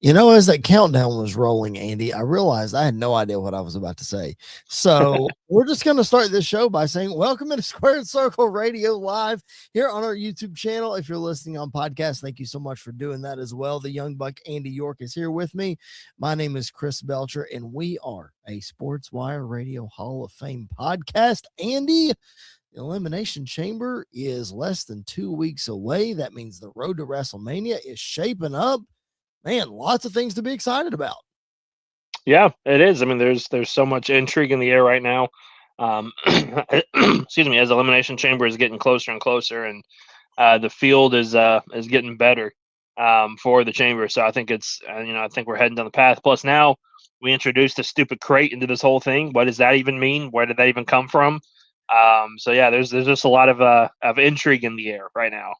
As that countdown was rolling, Andy, I realized I had no idea what I was about to say. So we're just going to start this show by saying, welcome to Squared Circle Radio Live here on our YouTube channel. If you're listening on podcast, thank you so much for doing that as well. The young buck, Andy York, is here with me. My name is Chris Belcher, and we are a Sports Wire Radio Hall of Fame podcast. Andy, the Elimination Chamber is less than 2 weeks away. That means the road to WrestleMania is shaping up. Man, lots of things to be excited about. Yeah, it is. I mean, there's so much intrigue in the air right now. Excuse me, as Elimination Chamber is getting closer and closer, and the field is getting better for the Chamber. So I think it's I think we're heading down the path. Plus now we introduced a stupid crate into this whole thing. What does that even mean? Where did that even come from? So yeah, there's just a lot of intrigue in the air right now.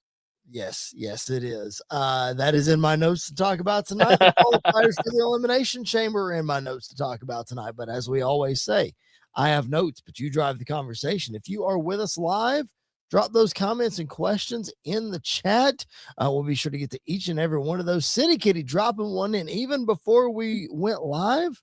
Yes, it is. That is in my notes to talk about tonight. The qualifiers for the Elimination Chamber are in my notes to talk about tonight. But as we always say, I have notes, but you drive the conversation. If you are with us live, drop those comments and questions in the chat. We'll be sure to get to each and every one of those. City Kitty dropping one in even before we went live.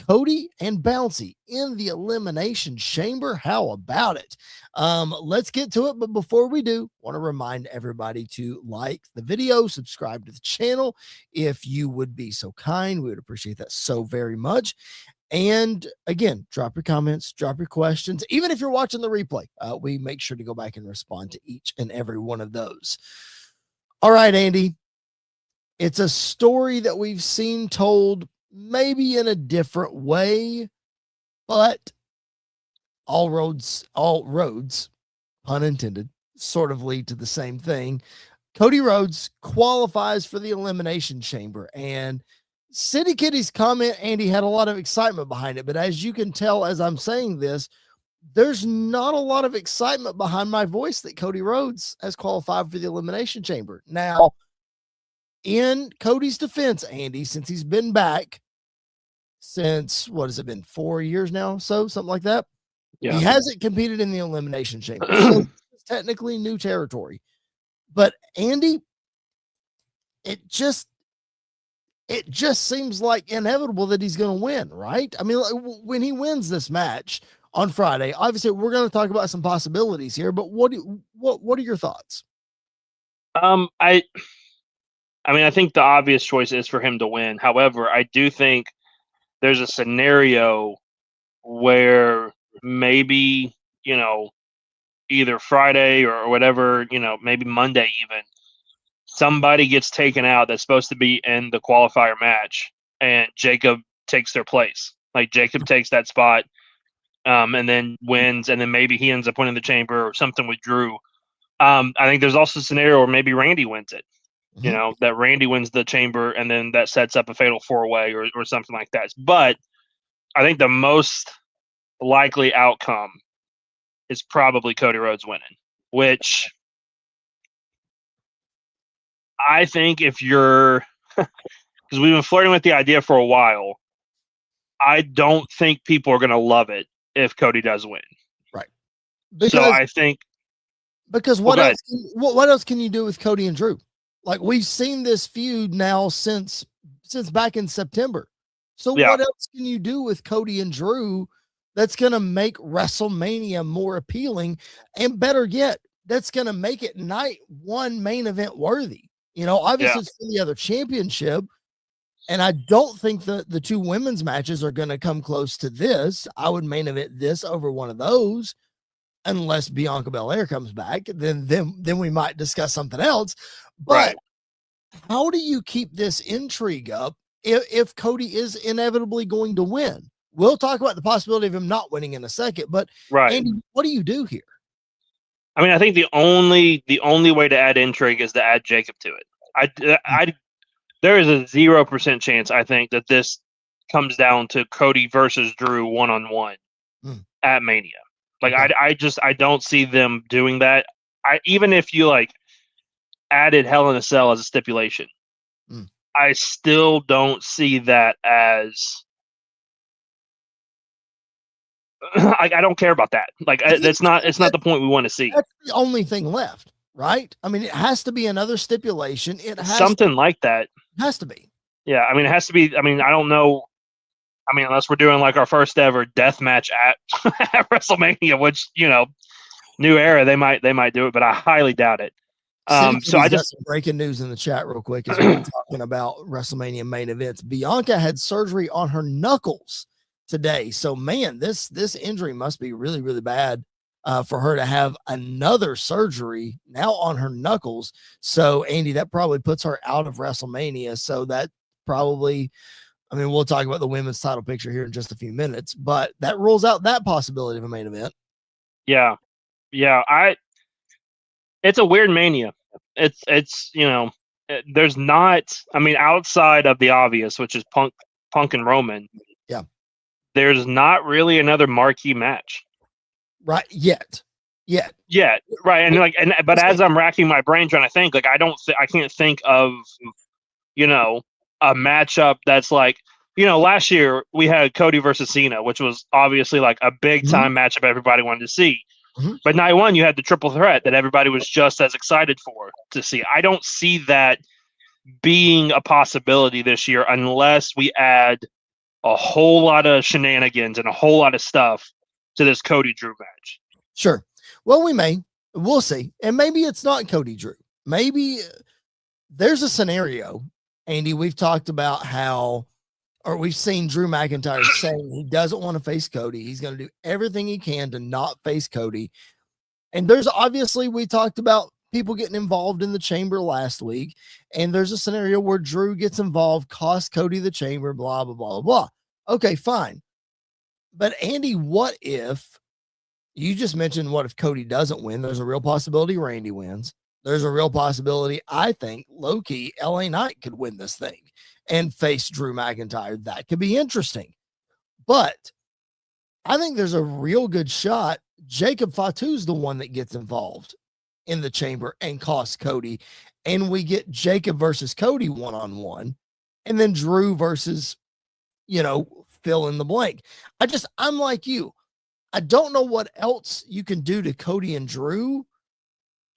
Cody and Bouncy in the Elimination Chamber. How about it? Let's get to it. But before we do, want to remind everybody to like the video, subscribe to the channel. If you would be so kind, we would appreciate that so very much. And again, drop your comments, drop your questions. Even if you're watching the replay, we make sure to go back and respond to each and every one of those. All right, Andy. It's a story that we've seen told maybe in a different way, but all roads, pun intended, sort of lead to the same thing. Cody Rhodes qualifies for the Elimination Chamber, and City Kitty's comment, Andy, had a lot of excitement behind it, but as you can tell, as I'm saying this, there's not a lot of excitement behind my voice that Cody Rhodes has qualified for the Elimination Chamber. Now, in Cody's defense, Andy, since he's been back since, what has it been, 4 years now? So something like that. Yeah. He hasn't competed in the Elimination Chamber. So it's technically new territory. But Andy, it just seems like inevitable that he's going to win, right? I mean, when he wins this match on Friday, obviously we're going to talk about some possibilities here, but what are your thoughts? I mean, I think the obvious choice is for him to win. However, I do think there's a scenario where maybe, either Friday or whatever, maybe Monday even, somebody gets taken out that's supposed to be in the qualifier match and Jacob takes their place. Like Jacob takes that spot and then wins, and then maybe he ends up winning the Chamber or something with Drew. I think there's also a scenario where maybe Randy wins it. That Randy wins the Chamber and then that sets up a fatal four-way or something like that. But I think the most likely outcome is probably Cody Rhodes winning, which I think if you're – because we've been flirting with the idea for a while, I don't think people are going to love it if Cody does win. Right. So I think – Because what else can you do with Cody and Drew? Like, we've seen this feud now since back in September. So what else can you do with Cody and Drew that's going to make WrestleMania more appealing? And better yet, that's going to make it night one main event worthy. Obviously it's for the other championship. And I don't think the two women's matches are going to come close to this. I would main event this over one of those. Unless Bianca Belair comes back, then we might discuss something else. But How do you keep this intrigue up if Cody is inevitably going to win? We'll talk about the possibility of him not winning in a second, but Andy, what do you do here? I mean, I think the only way to add intrigue is to add Jacob to it. There is a 0% chance, I think, that this comes down to Cody versus Drew one-on-one at Mania. Like, I don't see them doing that. Even if you added Hell in a Cell as a stipulation, I still don't see that as I don't care about that. It's not the point we want to see. That's the only thing left, right? I mean, it has to be another stipulation. It has something like that. It has to be. Yeah, I mean, it has to be. I mean, I don't know. I mean, unless we're doing like our first ever death match at, at WrestleMania, which new era, they might do it, but I highly doubt it. So I Kitty's got just some breaking news in the chat real quick as we're talking about WrestleMania main events. Bianca had surgery on her knuckles today. So man, this injury must be really, really bad for her to have another surgery now on her knuckles. So Andy, that probably puts her out of WrestleMania. So that probably, I mean, we'll talk about the women's title picture here in just a few minutes, but that rules out that possibility of a main event. yeah, it's a weird Mania. It's there's not. I mean, outside of the obvious, which is Punk and Roman. Yeah, there's not really another marquee match. Right yet. Right. And but as I'm racking my brain trying to think, like I can't think of a matchup that's like, last year we had Cody versus Cena, which was obviously like a big time matchup everybody wanted to see. But night one you had the triple threat that everybody was just as excited to see. I don't see that being a possibility this year unless we add a whole lot of shenanigans and a whole lot of stuff to this Cody Drew match. Sure. Well, we'll see. And maybe it's not Cody Drew. Maybe there's a scenario, Andy, we've talked about we've seen Drew McIntyre saying he doesn't want to face Cody. He's going to do everything he can to not face Cody. And there's obviously, we talked about people getting involved in the chamber last week. And there's a scenario where Drew gets involved, costs Cody the chamber, blah, blah, blah, blah. Okay, fine. But Andy, what if you just mentioned, what if Cody doesn't win? There's a real possibility Randy wins. There's a real possibility, I think, low-key, LA Knight could win this thing and face Drew McIntyre. That could be interesting. But I think there's a real good shot Jacob Fatu's the one that gets involved in the chamber and costs Cody. And we get Jacob versus Cody one-on-one. And then Drew versus, fill in the blank. I'm like you. I don't know what else you can do to Cody and Drew.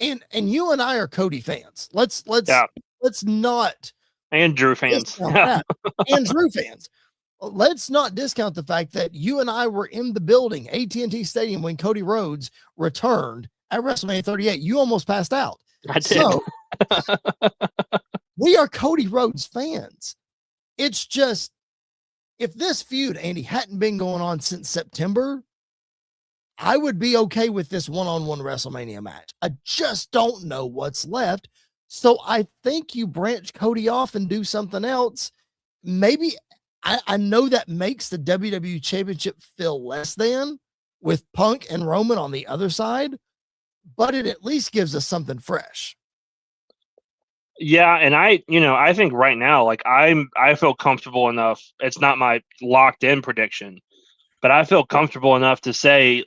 And you and I are Cody fans. Let's not, and Drew fans. And Drew fans. Let's not discount the fact that you and I were in the building, AT&T Stadium, when Cody Rhodes returned at WrestleMania 38. You almost passed out. I did. So we are Cody Rhodes fans. It's just, if this feud, Andy, hadn't been going on since September, I would be okay with this one-on-one WrestleMania match. I just don't know what's left. So I think you branch Cody off and do something else. Maybe I know that makes the WWE Championship feel less than with Punk and Roman on the other side, but it at least gives us something fresh. Yeah, and I think right now, like I feel comfortable enough. It's not my locked in prediction, but I feel comfortable enough to say,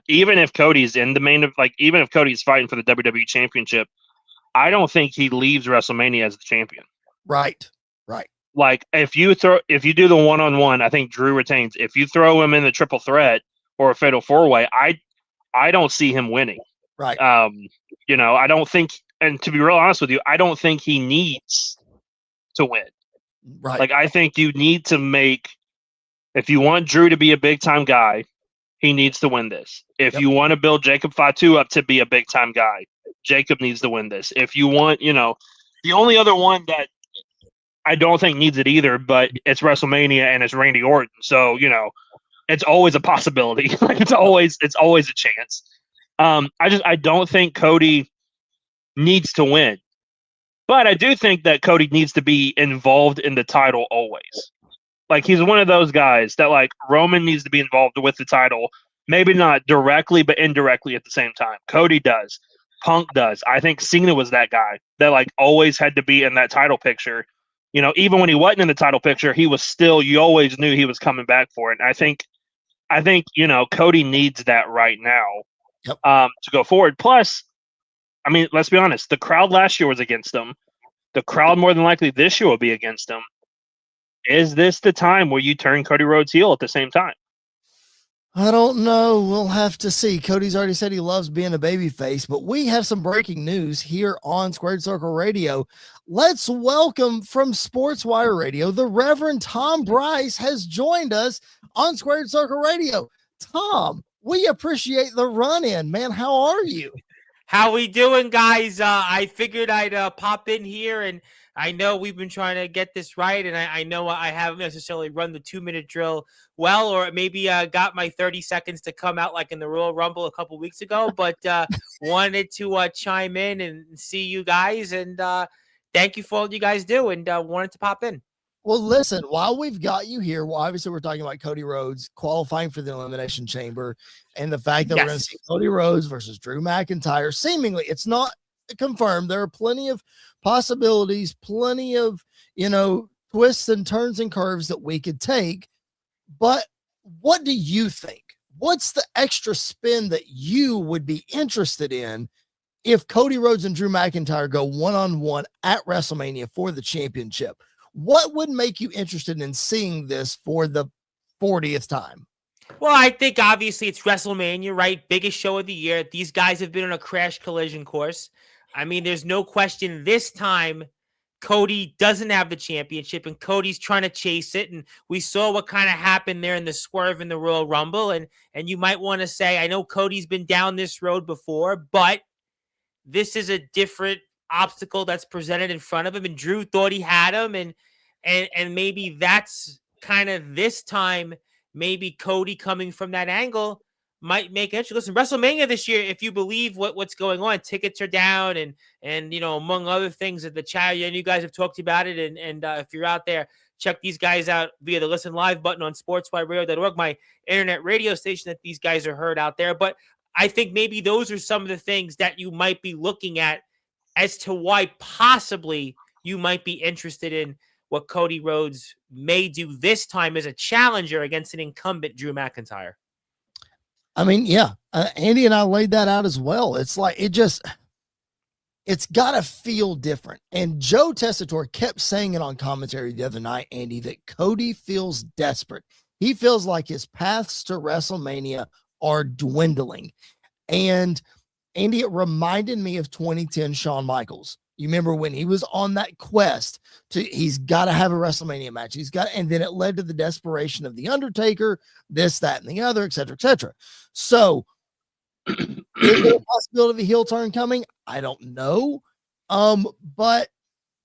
even if Cody's in the even if Cody's fighting for the WWE Championship, I don't think he leaves WrestleMania as the champion. Right. Like if you do the one-on-one, I think Drew retains. If you throw him in the triple threat or a fatal four-way, I don't see him winning. Right. I don't think, and to be real honest with you, I don't think he needs to win. Right. Like I think you need to if you want Drew to be a big time guy, he needs to win this. If you want to build Jacob Fatu up to be a big time guy, Jacob needs to win this. If you want, the only other one that I don't think needs it either, but it's WrestleMania and it's Randy Orton. So, it's always a possibility. Like it's always a chance. I don't think Cody needs to win, but I do think that Cody needs to be involved in the title always. Like he's one of those guys that like Roman needs to be involved with the title, maybe not directly, but indirectly at the same time. Cody does. Punk does. I think Cena was that guy that like always had to be in that title picture. Even when he wasn't in the title picture, he was still, you always knew he was coming back for it. And I think, Cody needs that right now to go forward. Plus, I mean, let's be honest, the crowd last year was against him. The crowd more than likely this year will be against him. Is this the time where you turn Cody Rhodes heel at the same time? I don't know. We'll have to see. Cody's already said he loves being a babyface, but we have some breaking news here on Squared Circle Radio. Let's welcome from Sportswire Radio, the Reverend Tom Bryce has joined us on Squared Circle Radio. Tom, we appreciate the run in, man. How are you? How we doing, guys? I figured I'd pop in here, and I know we've been trying to get this right, and I know I haven't necessarily run the 2-minute drill well, or maybe got my 30 seconds to come out like in the Royal Rumble a couple weeks ago, but wanted to chime in and see you guys, and thank you for all you guys do, and wanted to pop in. Well, listen, while we've got you here, well, obviously we're talking about Cody Rhodes qualifying for the Elimination Chamber and the fact that we're going to see Cody Rhodes versus Drew McIntyre. Seemingly, it's not confirmed. There are plenty of possibilities, plenty of, twists and turns and curves that we could take. But what do you think? What's the extra spin that you would be interested in if Cody Rhodes and Drew McIntyre go one-on-one at WrestleMania for the championship? What would make you interested in seeing this for the 40th time? Well, I think obviously it's WrestleMania, right? Biggest show of the year. These guys have been on a crash collision course. I mean, there's no question this time Cody doesn't have the championship and Cody's trying to chase it. And we saw what kind of happened there in the swerve in the Royal Rumble. And you might want to say, I know Cody's been down this road before, but this is a different obstacle that's presented in front of him, and Drew thought he had him, and maybe that's kind of this time. Maybe Cody coming from that angle might make it interesting. Listen, WrestleMania this year, if you believe what's going on, tickets are down, and among other things at the chat, you guys have talked about it, and if you're out there, check these guys out via the Listen Live button on sportswireradio.org, my internet radio station that these guys are heard out there. But I think maybe those are some of the things that you might be looking at as to why possibly you might be interested in what Cody Rhodes may do this time as a challenger against an incumbent Drew McIntyre. I mean, yeah, Andy and I laid that out as well. It's like, it's got to feel different. And Joe Tessitore kept saying it on commentary the other night, Andy, that Cody feels desperate. He feels like his paths to WrestleMania are dwindling. And Andy, it reminded me of 2010 Shawn Michaels. You remember when he was on that quest he's got to have a WrestleMania match. And then it led to the desperation of The Undertaker, this, that, and the other, et cetera, et cetera. So is there a possibility of a heel turn coming? I don't know. But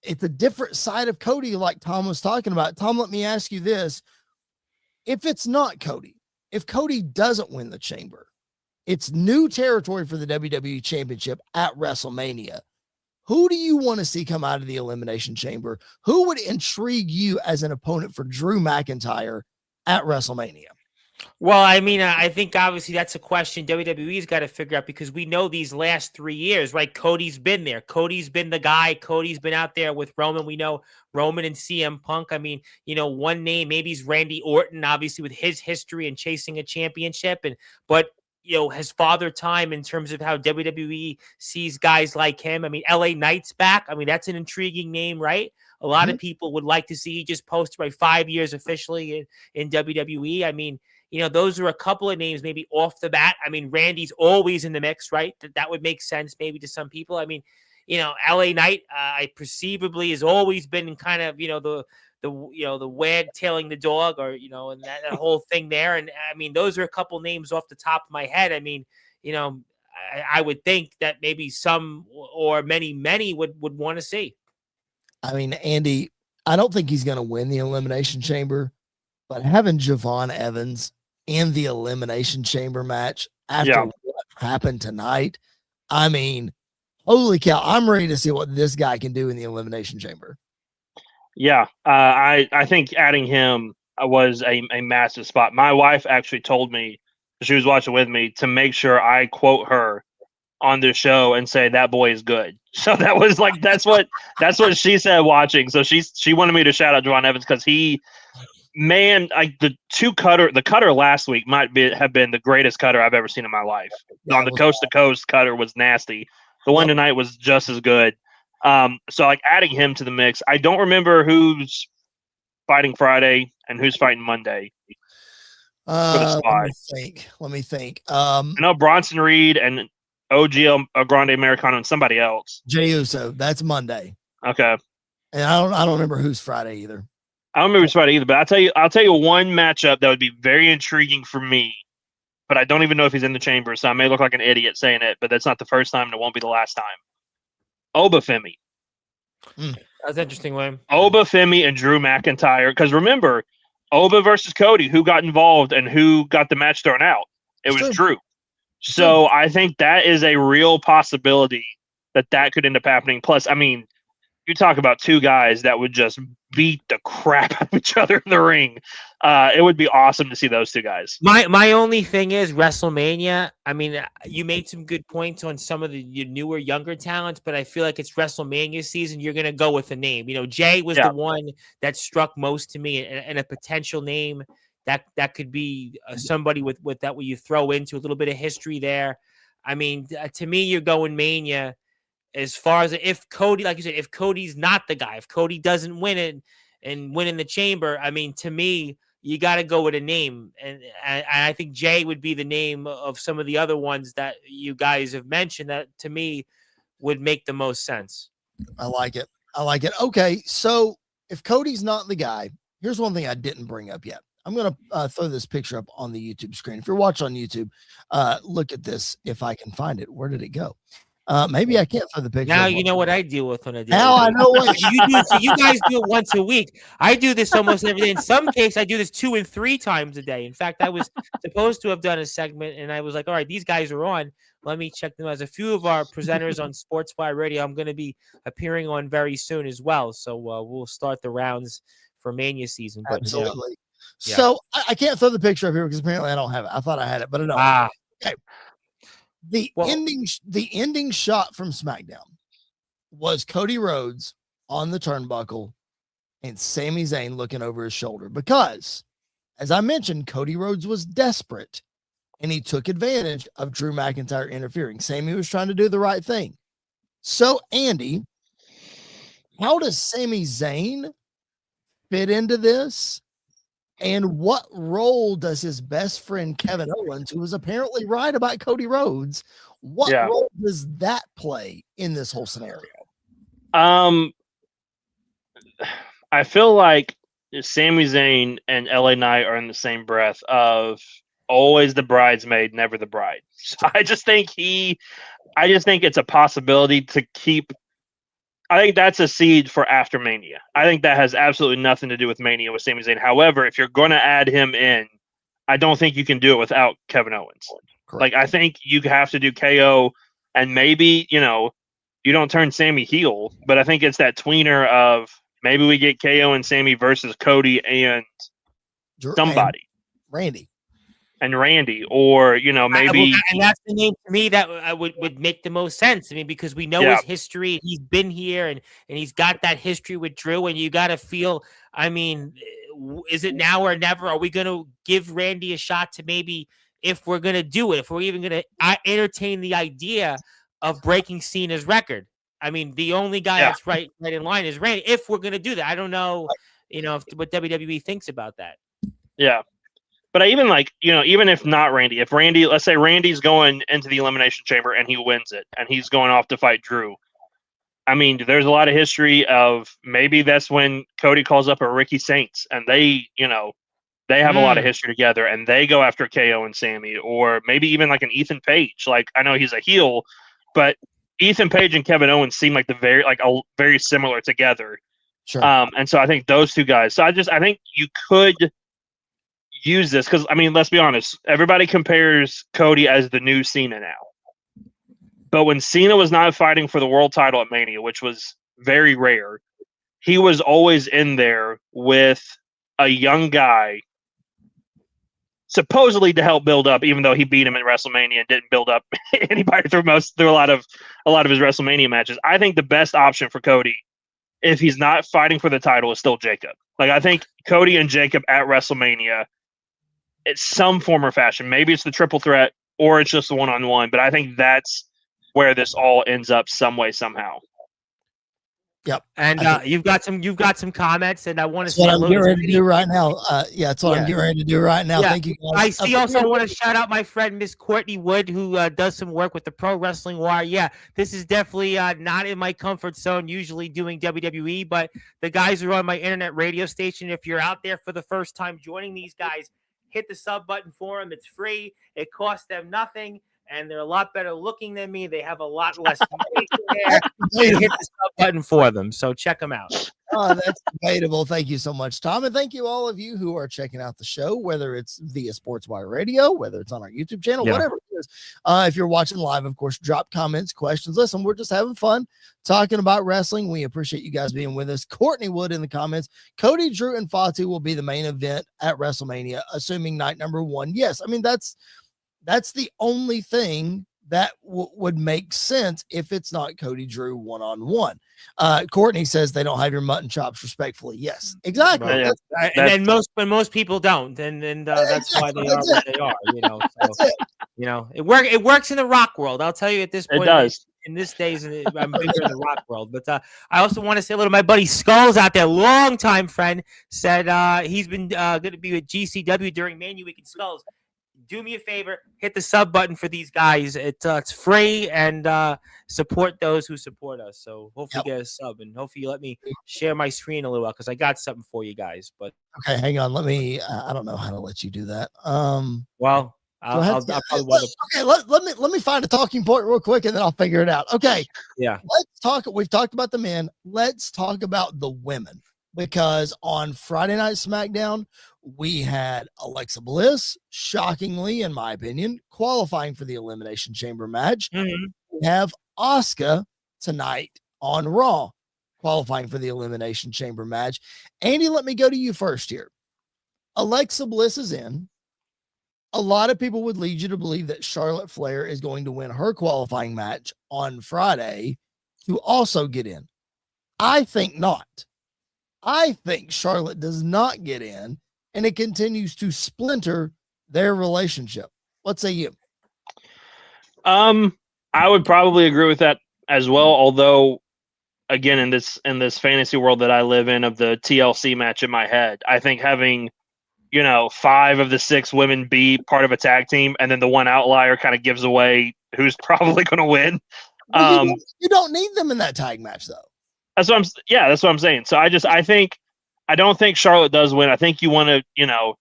it's a different side of Cody, like Tom was talking about. Tom, let me ask you this. If it's not Cody, if Cody doesn't win the chamber, it's new territory for the WWE Championship at WrestleMania. Who do you want to see come out of the Elimination Chamber? Who would intrigue you as an opponent for Drew McIntyre at WrestleMania? Well, I mean, I think obviously that's a question WWE's got to figure out, because we know these last 3 years, right? Cody's been there. Cody's been the guy. Cody's been out there with Roman. We know Roman and CM Punk. I mean, one name, maybe he's Randy Orton, obviously with his history and chasing a championship. But his father time in terms of how WWE sees guys like him. I mean, LA Knight's back. I mean, that's an intriguing name, right? A lot of people would like to see. He just posted 5 years officially in WWE. I mean, those are a couple of names maybe off the bat. I mean, Randy's always in the mix, right? That would make sense maybe to some people. I mean, LA Knight, I perceivably has always been kind of, the wag tailing the dog, or, and that whole thing there. And I mean, those are a couple names off the top of my head. I mean, I would think that maybe some or many would want to see. I mean, Andy, I don't think he's going to win the Elimination Chamber, but having Javon Evans in the Elimination Chamber match after what happened tonight, I mean, holy cow, I'm ready to see what this guy can do in the Elimination Chamber. Yeah, I think adding him was a massive spot. My wife actually told me, she was watching with me, to make sure I quote her on the show and say that boy is good. So that was like that's what she said watching. So she wanted me to shout out Javon Evans, because the cutter last week have been the greatest cutter I've ever seen in my life. On the coast to coast cutter was nasty. The one tonight was just as good. So like adding him to the mix. I don't remember who's fighting Friday and who's fighting Monday. for the spot. Let me think. I know Bronson Reed and OG Grande Americano and somebody else. Jey Uso. That's Monday. Okay. And I don't remember who's Friday either. I don't remember who's Friday either, but I'll tell you one matchup that would be very intriguing for me. But I don't even know if he's in the chamber, so I may look like an idiot saying it, but that's not the first time and it won't be the last time. Obafemi. That's interesting, William. Obafemi and Drew McIntyre. Because remember, Oba versus Cody, who got involved and who got the match thrown out? It was Drew. So I think that is a real possibility that could end up happening. Plus, I mean, you talk about two guys that would just beat the crap out of each other in the ring. It would be awesome to see those two guys. My only thing is WrestleMania. I mean, you made some good points on some of the newer, younger talents, but I feel like it's WrestleMania season. You're going to go with a name. You know, Jay was the one that struck most to me, and a potential name that could be somebody with that where you throw into a little bit of history there. I mean, to me, you're going Mania. As far as if Cody, like you said, if Cody's not the guy, if Cody doesn't win it and win in the chamber, I mean, to me, you got to go with a name. And I think Jay would be the name of some of the other ones that you guys have mentioned that to me would make the most sense. I like it. Okay. So if Cody's not the guy, here's one thing I didn't bring up yet. I'm going to throw this picture up on the YouTube screen. If you're watching on YouTube, look at this. If I can find it, where did it go? Maybe I can't find the picture. Now you know what I deal with on a day. Now I know what you do. So you guys do it once a week. I do this almost every day. In some case, I do this 2 and 3 times a day. In fact, I was supposed to have done a segment, and I was like, "All right, these guys are on. Let me check them out." As a few of our presenters on Sports Fire Radio, I'm going to be appearing on very soon as well. So we'll start the rounds for Mania season. But, absolutely. So I can't throw the picture up here because apparently I don't have it. I thought I had it, but I don't. Okay. The ending shot from SmackDown was Cody Rhodes on the turnbuckle and Sami Zayn looking over his shoulder because, as I mentioned, Cody Rhodes was desperate and he took advantage of Drew McIntyre interfering. Sami was trying to do the right thing. So, Andy, how does Sami Zayn fit into this? And what role does his best friend Kevin Owens, who was apparently right about Cody Rhodes, what role does that play in this whole scenario? I feel like Sami Zayn and LA Knight are in the same breath of always the bridesmaid, never the bride. So I just think it's a possibility to keep. I think that's a seed for after Mania. I think that has absolutely nothing to do with Mania with Sami Zayn. However, if you're going to add him in, I don't think you can do it without Kevin Owens. Correct. Like, I think you have to do KO, and maybe, you don't turn Sami heel, but I think it's that tweener of maybe we get KO and Sami versus Cody and somebody. Randy, or maybe, and that's the name to me that would make the most sense. I mean, because we know his history, he's been here, and he's got that history with Drew, and you got to feel. I mean, is it now or never? Are we going to give Randy a shot to maybe, if we're going to do it, if we're even going to entertain the idea of breaking Cena's record? I mean, the only guy that's right in line is Randy. If we're going to do that, I don't know, what WWE thinks about that. Yeah. But even if not Randy, let's say Randy's going into the Elimination Chamber and he wins it and he's going off to fight Drew. I mean, there's a lot of history of maybe that's when Cody calls up a Ricky Saints and they have a lot of history together and they go after KO and Sami, or maybe even like an Ethan Page. Like, I know he's a heel, but Ethan Page and Kevin Owens seem like very similar together. Sure. And so I think those two guys. So I think you could use this because, I mean, let's be honest, everybody compares Cody as the new Cena now, but when Cena was not fighting for the world title at Mania, which was very rare, he was always in there with a young guy supposedly to help build up, even though he beat him at WrestleMania and didn't build up anybody through a lot of his WrestleMania matches. I think the best option for Cody, if he's not fighting for the title, is still Jacob. Like, I think Cody and Jacob at WrestleMania, it's some form or fashion. Maybe it's the triple threat or it's just the one-on-one, but I think that's where this all ends up some way, somehow. Yep. And you've got some comments, and I want to That's what say I'm getting ready to do right now. That's what I'm Yeah. getting ready to do right now. Yeah. Thank you I guys. see. Also, I want to shout out my friend Miss Courtney Wood, who does some work with the Pro Wrestling Wire. Yeah, this is definitely not in my comfort zone. Usually doing WWE, but the guys are on my internet radio station. If you're out there for the first time joining these guys, hit the sub button for them. It's free. It costs them nothing. And they're a lot better looking than me. They have a lot less facial hair. Hit the sub button for them. So check them out. Oh, that's debatable. Thank you so much, Tom. And thank you all of you who are checking out the show, whether it's via SportsWire Radio, whether it's on our YouTube channel, whatever it is. If you're watching live, of course, drop comments, questions. Listen, we're just having fun talking about wrestling. We appreciate you guys being with us. Courtney Wood in the comments. Cody, Drew, and Fatu will be the main event at WrestleMania, assuming night number 1. Yes, I mean, that's the only thing that would make sense if it's not Cody Drew one-on-one. Courtney says they don't have your mutton chops respectfully. Yes, exactly. Right, and most people don't, and that's why they are what they are. It works in the rock world. I'll tell you at this point. It does. In this days, I'm bigger in the rock world. But I also want to say hello to my buddy Skulls out there, longtime friend. Said he's been going to be with GCW during Mania Week. And Skulls, do me a favor, hit the sub button for these guys. It's free, and support those who support us. So hopefully get a sub, and hopefully you let me share my screen a little while, because I got something for you guys. But okay, hang on. Let me. I don't know how to let you do that. Well, I'll probably want to. Okay, let me find a talking point real quick, and then I'll figure it out. Okay. Yeah. Let's talk. We've talked about the men. Let's talk about the women, because on Friday Night SmackDown, we had Alexa Bliss, shockingly, in my opinion, qualifying for the Elimination Chamber match. Mm-hmm. We have Asuka tonight on Raw, qualifying for the Elimination Chamber match. Andy, let me go to you first here. Alexa Bliss is in. A lot of people would lead you to believe that Charlotte Flair is going to win her qualifying match on Friday to also get in. I think not. I think Charlotte does not get in, and it continues to splinter their relationship. What say you? I would probably agree with that as well. Although, again, in this fantasy world that I live in of the TLC match in my head, I think having 5 of the 6 women be part of a tag team, and then the one outlier kind of gives away who's probably going to win. Well, you don't need them in that tag match, though. That's what I'm saying. So I don't think Charlotte does win. I think you want to,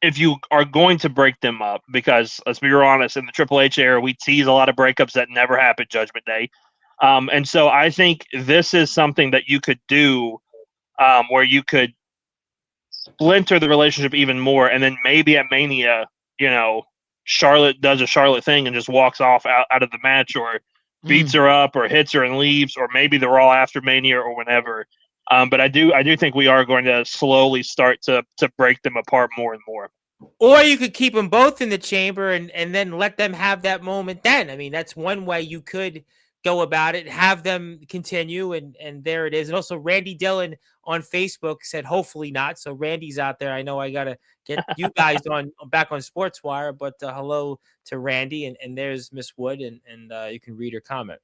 if you are going to break them up, because let's be real honest, in the Triple H era, we tease a lot of breakups that never happened Judgment Day. And so I think this is something that you could do where you could splinter the relationship even more. And then maybe at Mania, Charlotte does a Charlotte thing and just walks off out of the match, or beats her up, or hits her and leaves, or maybe the Raw after Mania or whenever. But I do think we are going to slowly start to break them apart more and more. Or you could keep them both in the chamber and then let them have that moment then. I mean, that's one way you could go about it, have them continue, and there it is. And also Randy Dillon on Facebook said, hopefully not. So Randy's out there. I know I got to get you guys back on SportsWire, but hello to Randy, and there's Miss Wood, and you can read her comment.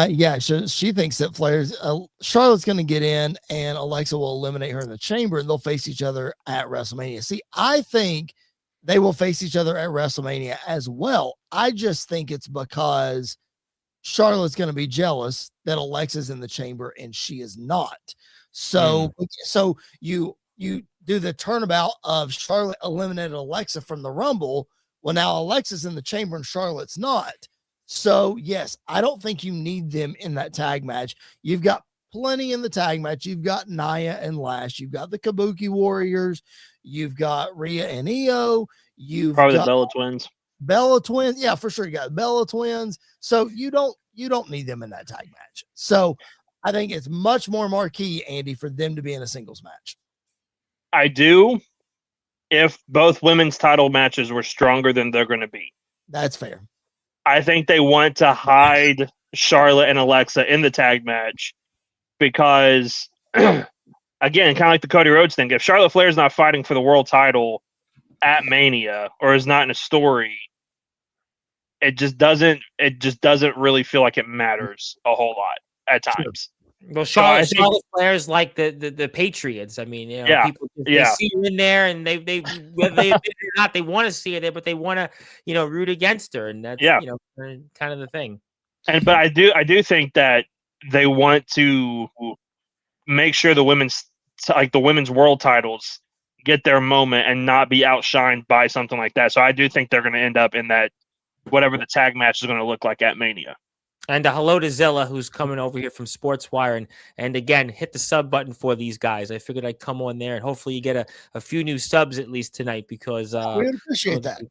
Yeah, she thinks that Charlotte's going to get in, and Alexa will eliminate her in the chamber, and they'll face each other at WrestleMania. See, I think they will face each other at WrestleMania as well. I just think it's because Charlotte's going to be jealous that Alexa's in the chamber and she is not. So you do the turnabout of Charlotte eliminated Alexa from the Rumble. Well, now Alexa's in the chamber and Charlotte's not. So, yes, I don't think you need them in that tag match. You've got plenty in the tag match. You've got Nia and Lash. You've got the Kabuki Warriors. You've got Rhea and Io. You've probably got the Bella Twins. Bella Twins. Yeah, for sure. You got Bella Twins. So you don't need them in that tag match. So I think it's much more marquee, Andy, for them to be in a singles match. I do, if both women's title matches were stronger than they're going to be. That's fair. I think they want to hide Charlotte and Alexa in the tag match because, again, kind of like the Cody Rhodes thing, if Charlotte Flair is not fighting for the world title at Mania or is not in a story, it just doesn't really feel like it matters a whole lot at times. Well, So I think, Charlotte Flair's like the Patriots. I mean, Yeah, people they see her in there, and they whether they admit it or not, they want to see her there, but they want to root against her, and that's kind of the thing. But I do think that they want to make sure the women's world titles get their moment and not be outshined by something like that. So I do think they're going to end up in that, whatever the tag match is going to look like at Mania. And hello to Zilla, who's coming over here from SportsWire, and again, hit the sub button for these guys. I figured I'd come on there, and hopefully you get a few new subs at least tonight, because we appreciate that.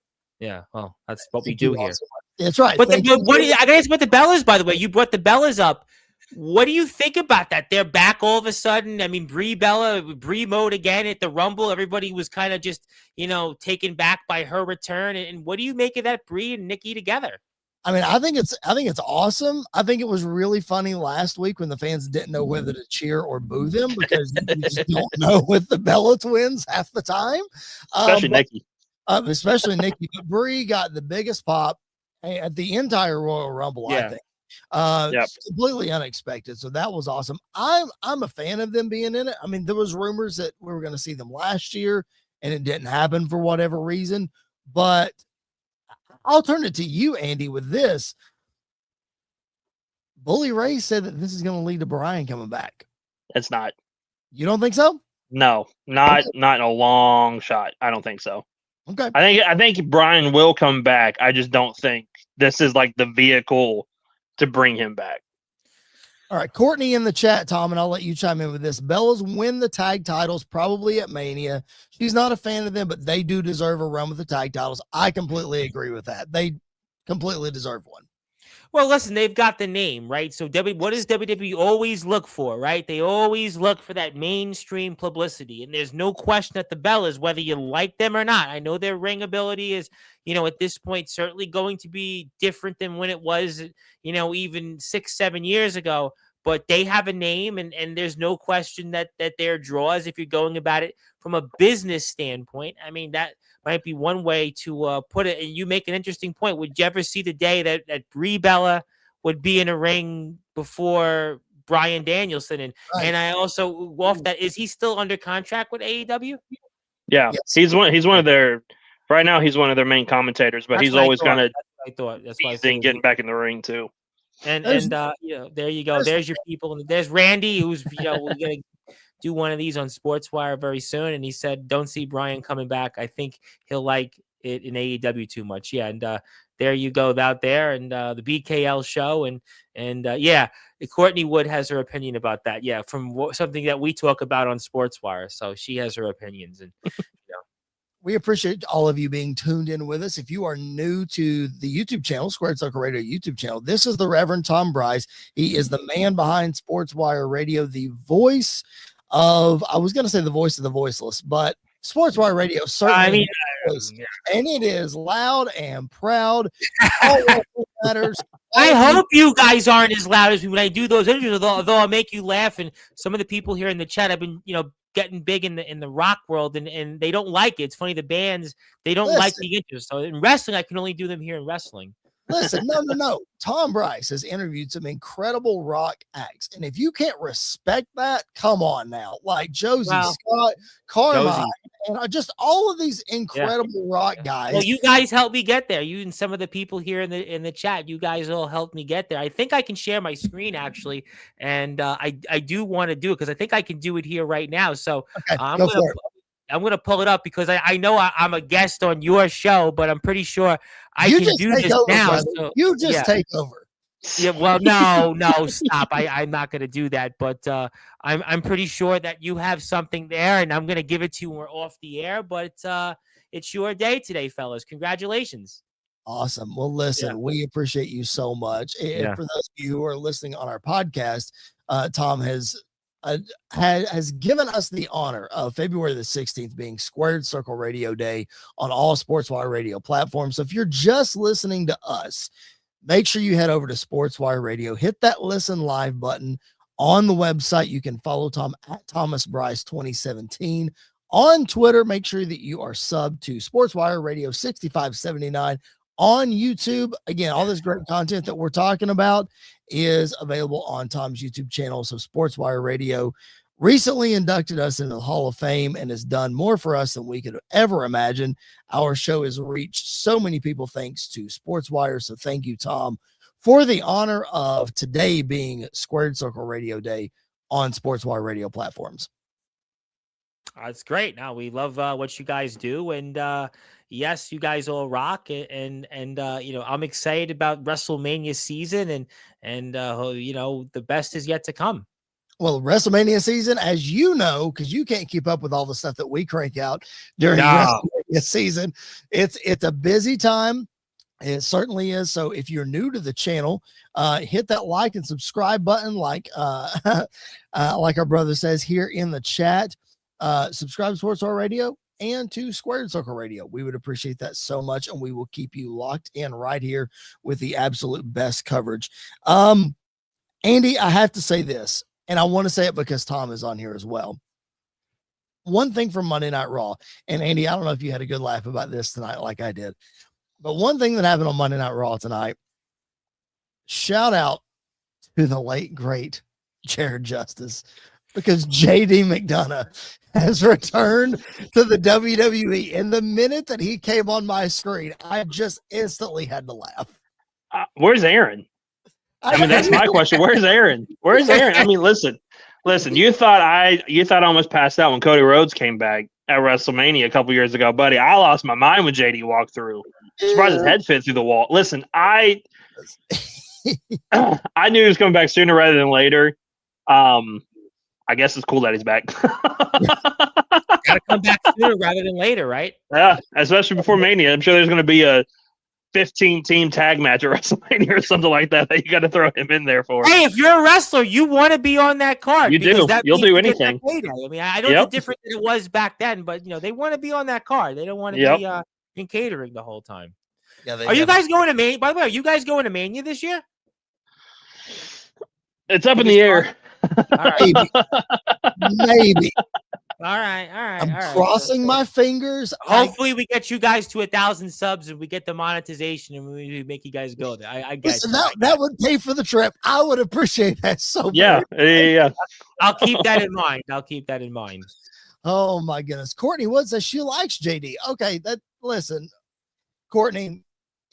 Yeah, well, that's what we do here. That's right. But I gotta ask about the Bellas, by the way. You brought the Bellas up. What do you think about that? They're back all of a sudden. I mean, Brie mode again at the Rumble. Everybody was kind of just, taken back by her return. And what do you make of that, Brie and Nikki together? I mean, I think it's awesome. I think it was really funny last week when the fans didn't know whether to cheer or boo them, because you just don't know with the Bella twins half the time. Nikki. Especially Nikki. But Brie got the biggest pop at the entire Royal Rumble, I think. Completely unexpected. So that was awesome. I'm a fan of them being in it. I mean, there was rumors that we were going to see them last year, and it didn't happen for whatever reason. But I'll turn it to you, Andy, with this. Bully Ray said that this is going to lead to Brian coming back. It's not. You don't think so? No, not in a long shot. I don't think so. Okay. I think Brian will come back. I just don't think this is like the vehicle to bring him back. All right, Courtney in the chat, Tom, and I'll let you chime in with this. Bellas win the tag titles probably at Mania. She's not a fan of them, but they do deserve a run with the tag titles. I completely agree with that. They completely deserve one. Well, listen, they've got the name, right? So what does WWE always look for, right? They always look for that mainstream publicity. And there's no question that the Bellas, whether you like them or not, I know their ring ability is, at this point, certainly going to be different than when it was, even 6-7 years ago. But they have a name, and there's no question that they're draws if you're going about it from a business standpoint. I mean, that might be one way to put it. And you make an interesting point. Would you ever see the day that Brie Bella would be in a ring before Bryan Danielson? And I also, off that, is he still under contract with AEW? Yeah, yes. He's one of their right now. He's one of their main commentators, but he's always kind of getting back in the ring too. And there you go. There's your people, and there's Randy, who's we're gonna do one of these on SportsWire very soon, and he said, "Don't see Brian coming back. I think he'll like it in AEW too much." Yeah, and there you go out there, and the BKL show, and Courtney Wood has her opinion about that. Yeah, from something that we talk about on SportsWire, so she has her opinions, and we appreciate all of you being tuned in with us. If you are new to the YouTube channel, Squared Circle Radio YouTube channel, this is the Reverend Tom Bryce. He is the man behind SportsWire Radio, the voice of, I was going to say the voice of the voiceless, but SportsWire Radio certainly is. And it is loud and proud. All matters. I hope you guys aren't as loud as me when I do those interviews, although I'll make you laugh. And some of the people here in the chat have been, getting big in the rock world, and they don't like it. It's funny, the bands, they don't like the interviews. So in wrestling, I can only do them here in wrestling. Listen, no. Tom Bryce has interviewed some incredible rock acts, and if you can't respect that, come on now. Like Josie Scott, Carmine, and just all of these incredible rock guys. Well, you guys helped me get there. You and some of the people here in the chat, you guys all helped me get there. I think I can share my screen actually, and I do want to do it because I think I can do it here right now. So I'm going to pull it up because I know I'm a guest on your show, but I'm pretty sure I can do this now. So, you just take over. Yeah, well, no, stop. I'm not going to do that, but I'm pretty sure that you have something there, and I'm going to give it to you when we're off the air, but it's your day today, fellas. Congratulations. Awesome. Well, listen, we appreciate you so much. And for those of you who are listening on our podcast, Tom has given us the honor of February the 16th being Squared Circle Radio Day on all SportsWire Radio platforms. So if you're just listening to us, make sure you head over to SportsWire Radio, hit that listen live button on the website. You can follow Tom at Thomas Bryce 2017 on Twitter. Make sure that you are subbed to SportsWire Radio 6579 on YouTube. Again, all this great content that we're talking about is available on Tom's YouTube channel. So SportsWire Radio recently inducted us into the Hall of Fame and has done more for us than we could ever imagine. Our show has reached so many people thanks to SportsWire. So thank you, Tom, for the honor of today being Squared Circle Radio Day on SportsWire Radio platforms. That's great. Now we love what you guys do, and yes, you guys all rock. And I'm excited about WrestleMania season, and the best is yet to come. Well, WrestleMania season, as you know, because you can't keep up with all the stuff that we crank out during WrestleMania season, it's a busy time. It certainly is. So if you're new to the channel, hit that like and subscribe button, like our brother says here in the chat. Subscribe to SportsWire Radio and to Squared Circle Radio. We would appreciate that so much, and we will keep you locked in right here with the absolute best coverage. Andy, I have to say this, and I want to say it because Tom is on here as well. One thing from Monday Night Raw, and Andy, I don't know if you had a good laugh about this tonight like I did, but one thing that happened on Monday Night Raw tonight, shout out to the late, great Jared Justice, because JD McDonough has returned to the WWE. And the minute that he came on my screen, I just instantly had to laugh. Where's Aaron? I mean, that's my question. Where's Aaron? Where's Aaron? I mean, listen. You thought I almost passed out when Cody Rhodes came back at WrestleMania a couple years ago, buddy. I lost my mind when JD walked through. Surprised his head fit through the wall. Listen, I knew he was coming back sooner rather than later. I guess it's cool that he's back. Gotta come back sooner rather than later, right? Yeah, especially before Mania. I'm sure there's going to be a 15-team tag match at WrestleMania or something like that you got to throw him in there for. Hey, if you're a wrestler, you want to be on that card. You do. You'll do anything. I mean, I know it's different than it was back then, but they want to be on that card. They don't want to be in catering the whole time. Yeah, are you guys going to Mania? By the way, are you guys going to Mania this year? It's up in the air. All right. Maybe. All right. I'm crossing my fingers. Hopefully, we get you guys to 1,000 subs and we get the monetization and we make you guys go there. I guess that would pay for the trip. I would appreciate that so much. Yeah. I'll keep that in mind. Oh my goodness. Courtney Wood says she likes JD. Okay, listen, Courtney,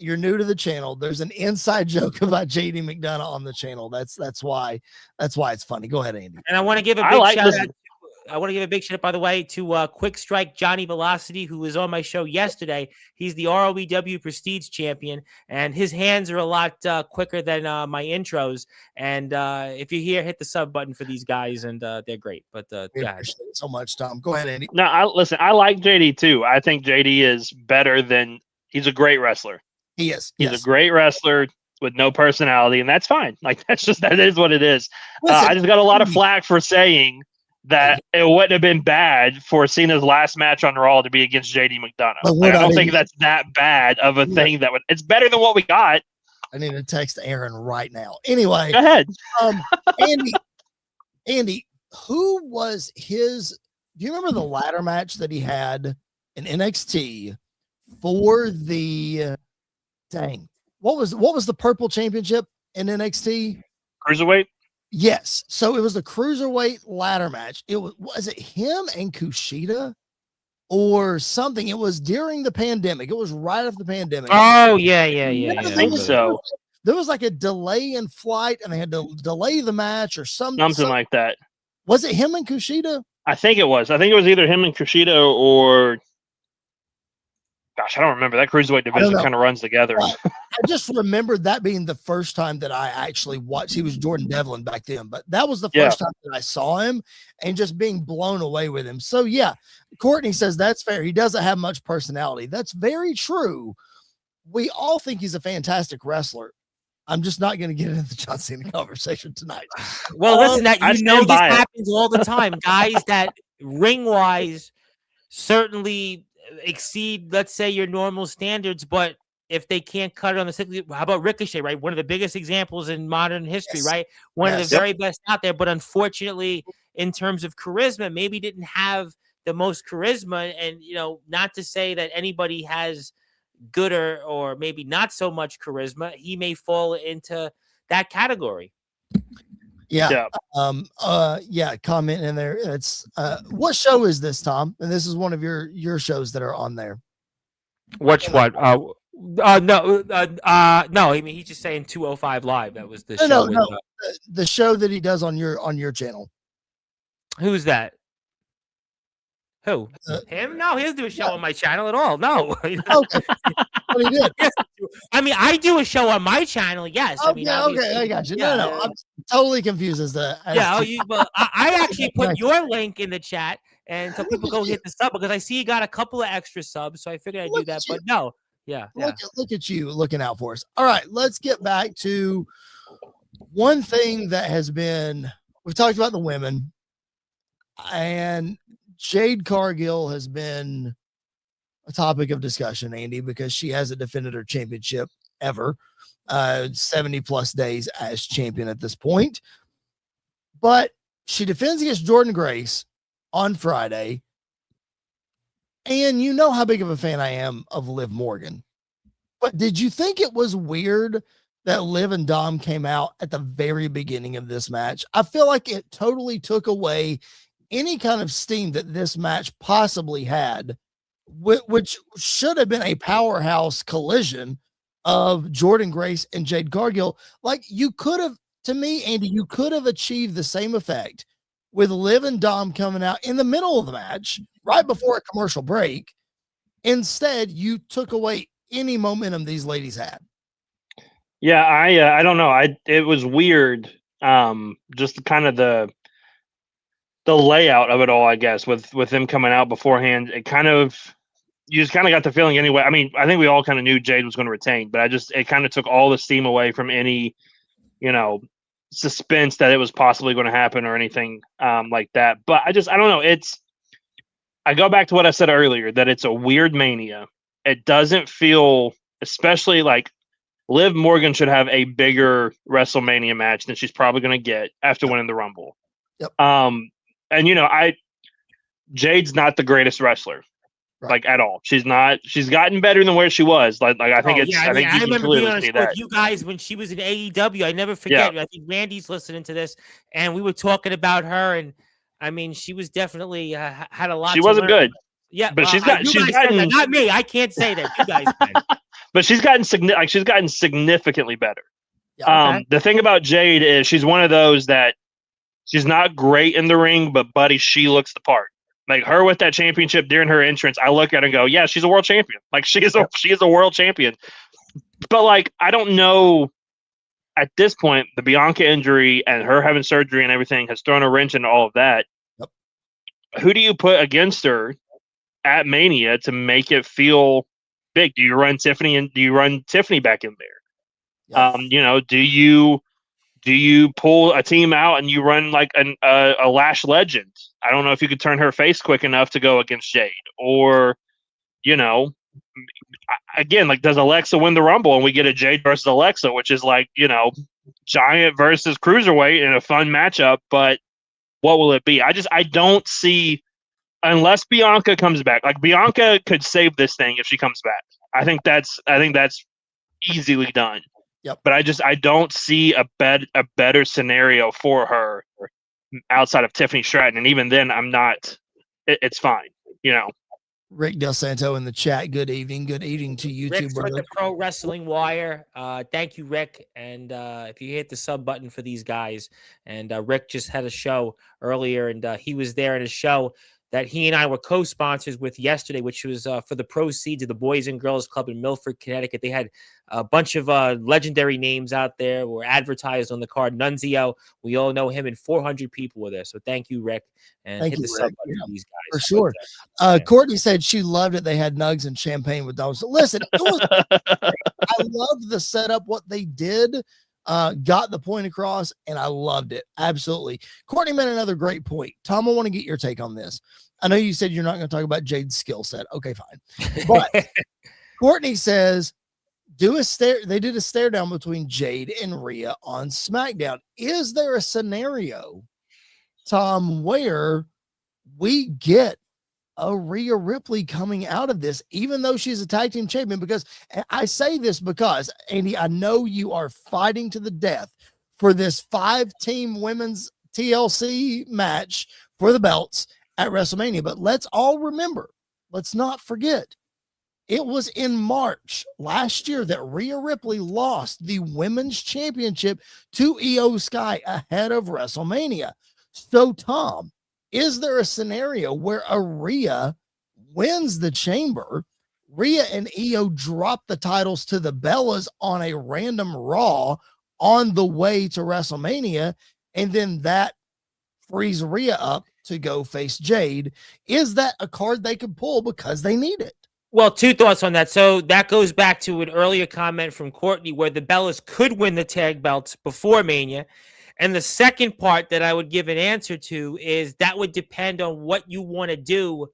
you're new to the channel. There's an inside joke about JD McDonough on the channel. That's why it's funny. Go ahead, Andy. And I want to give a big shout out. I want to give a big shout out, by the way, to Quick Strike Johnny Velocity, who was on my show yesterday. He's the ROEW Prestige champion, and his hands are a lot quicker than my intros. And if you're here, hit the sub button for these guys, and they're great. But so much, Tom. Go ahead, Andy. No, I like JD too. I think JD is better than he's a great wrestler. He is. He's a great wrestler with no personality, and that's fine. Like that is what it is. I just got a lot of flack for saying that it wouldn't have been bad for Cena's last match on Raw to be against JD McDonough. I don't think that's that bad of a thing. It's better than what we got. I need to text Aaron right now. Anyway, go ahead. Andy, who was his? Do you remember the ladder match that he had in NXT for the? Dang, what was the purple championship in NXT? Cruiserweight. Yes. So it was the cruiserweight ladder match. Was it him and Kushida or something? It was during the pandemic. It was right after the pandemic. Oh, yeah. I think so. There was like a delay in flight and they had to delay the match or something like that. Was it him and Kushida? I think it was. I think it was either him and Kushida or gosh, I don't remember. That cruiserweight division kind of runs together. I just remembered that being the first time that I actually watched. He was Jordan Devlin back then, but that was the first time that I saw him and just being blown away with him. So yeah, Courtney says that's fair. He doesn't have much personality. That's very true. We all think he's a fantastic wrestler. I'm just not going to get into the John Cena conversation tonight. Well, listen, this happens all the time. Guys that ring-wise certainly exceed, let's say, your normal standards, but if they can't cut it on the sick, how about Ricochet, right? One of the biggest examples in modern history, right? One of the very best out there, but unfortunately, in terms of charisma, maybe didn't have the most charisma. And, not to say that anybody has, good or maybe not so much charisma, he may fall into that category. Yeah. Comment in there. It's what show is this, Tom? And this is one of your shows that are on there. Which one? No. I mean, he's just saying 205 Live. That was the show. The show that he does on your channel. Who's that? Who? Him? No, he doesn't do a show on my channel at all. No. Okay. Well, he did. I mean, I do a show on my channel. Yes. Okay, I mean, okay, I got you. No, I'm totally confused as to. I actually put your link in the chat, and so people go hit the sub because I see you got a couple of extra subs, so I figured I'd do that. But no, look at you looking out for us. All right, let's get back to one thing that has been. We've talked about the women, and Jade Cargill has been a topic of discussion, Andy, because she hasn't defended her championship ever, 70 plus days as champion at this point. But she defends against Jordynne Grace on Friday. And you know how big of a fan I am of Liv Morgan. But did you think it was weird that Liv and Dom came out at the very beginning of this match? I feel like it totally took away any kind of steam that this match possibly had, which should have been a powerhouse collision of Jordynne Grace and Jade Cargill. Like, you could have, to me, Andy, you could have achieved the same effect with Liv and Dom coming out in the middle of the match, right before a commercial break. Instead, you took away any momentum these ladies had. Yeah, I don't know. It was weird. Just kind of the layout of it all, I guess, with them coming out beforehand. It kind of, you just kind of got the feeling anyway. I mean, I think we all kind of knew Jade was going to retain, but it kind of took all the steam away from any, suspense that it was possibly going to happen or anything like that. But I don't know. I go back to what I said earlier, that it's a weird Mania. It doesn't feel, especially like Liv Morgan should have a bigger WrestleMania match than she's probably going to get after winning the Rumble. Yep. And Jade's not the greatest wrestler, right, like at all. She's not. She's gotten better than where she was. Like I think it's. I think I remember being on with you guys when she was in AEW. I never forget. Yeah. I think Randy's listening to this, and we were talking about her, and I mean, she was definitely had a lot. She wasn't good. Yeah, but she's gotten. Not me. I can't say that. You guys can. But she's gotten significantly better. Yeah, okay. The thing about Jade is she's one of those that she's not great in the ring, but buddy, she looks the part. Like her with that championship during her entrance, I look at her and go, yeah, she's a world champion. Like she is a world champion. But like, I don't know, at this point, the Bianca injury and her having surgery and everything has thrown a wrench into all of that. Yep. Who do you put against her at Mania to make it feel big? Do you run Tiffany back in there? Yep. Do you pull a team out and you run like a Lash Legend? I don't know if you could turn her face quick enough to go against Jade. Or, again, like, does Alexa win the Rumble and we get a Jade versus Alexa, which is like, giant versus cruiserweight in a fun matchup, but what will it be? I don't see, unless Bianca comes back. Like, Bianca could save this thing if she comes back. I think that's easily done. Yep. But I don't see a better scenario for her outside of Tiffany Stratton, and even then, I'm not. It's fine, Rick Del Santo in the chat. Good evening to you Rick's too, brother. With the Pro Wrestling Wire. Thank you, Rick. And if you hit the sub button for these guys, and Rick just had a show earlier, and he was there in a show that he and I were co-sponsors with yesterday, which was for the proceeds of the Boys and Girls Club in Milford, Connecticut. They had a bunch of legendary names out there were advertised on the card. Nunzio, we all know him, and 400 people were there. So thank you, Rick. And hit the sub button for these guys. For sure. Courtney said she loved it. They had nugs and champagne with those. So listen, I loved the setup, what they did. Got the point across, and I loved it. Absolutely. Courtney made another great point. Tom, I want to get your take on this. I know you said you're not going to talk about Jade's skill set. Okay, fine. But Courtney says, they did a stare down between Jade and Rhea on SmackDown. Is there a scenario, Tom, where we get a Rhea Ripley coming out of this, even though she's a tag team champion. Because I say this because, Andy, I know you are fighting to the death for this 5-team women's TLC match for the belts at WrestleMania. But let's all remember, let's not forget, it was in March last year that Rhea Ripley lost the women's championship to Io Sky ahead of WrestleMania. So, Tom, is there a scenario where a Rhea wins the chamber, Rhea and Io drop the titles to the Bellas on a random Raw on the way to WrestleMania, and then that frees Rhea up to go face Jade? Is that a card they could pull because they need it? Well, two thoughts on that. So that goes back to an earlier comment from Courtney where the Bellas could win the tag belts before Mania. And the second part that I would give an answer to is that would depend on what you want to do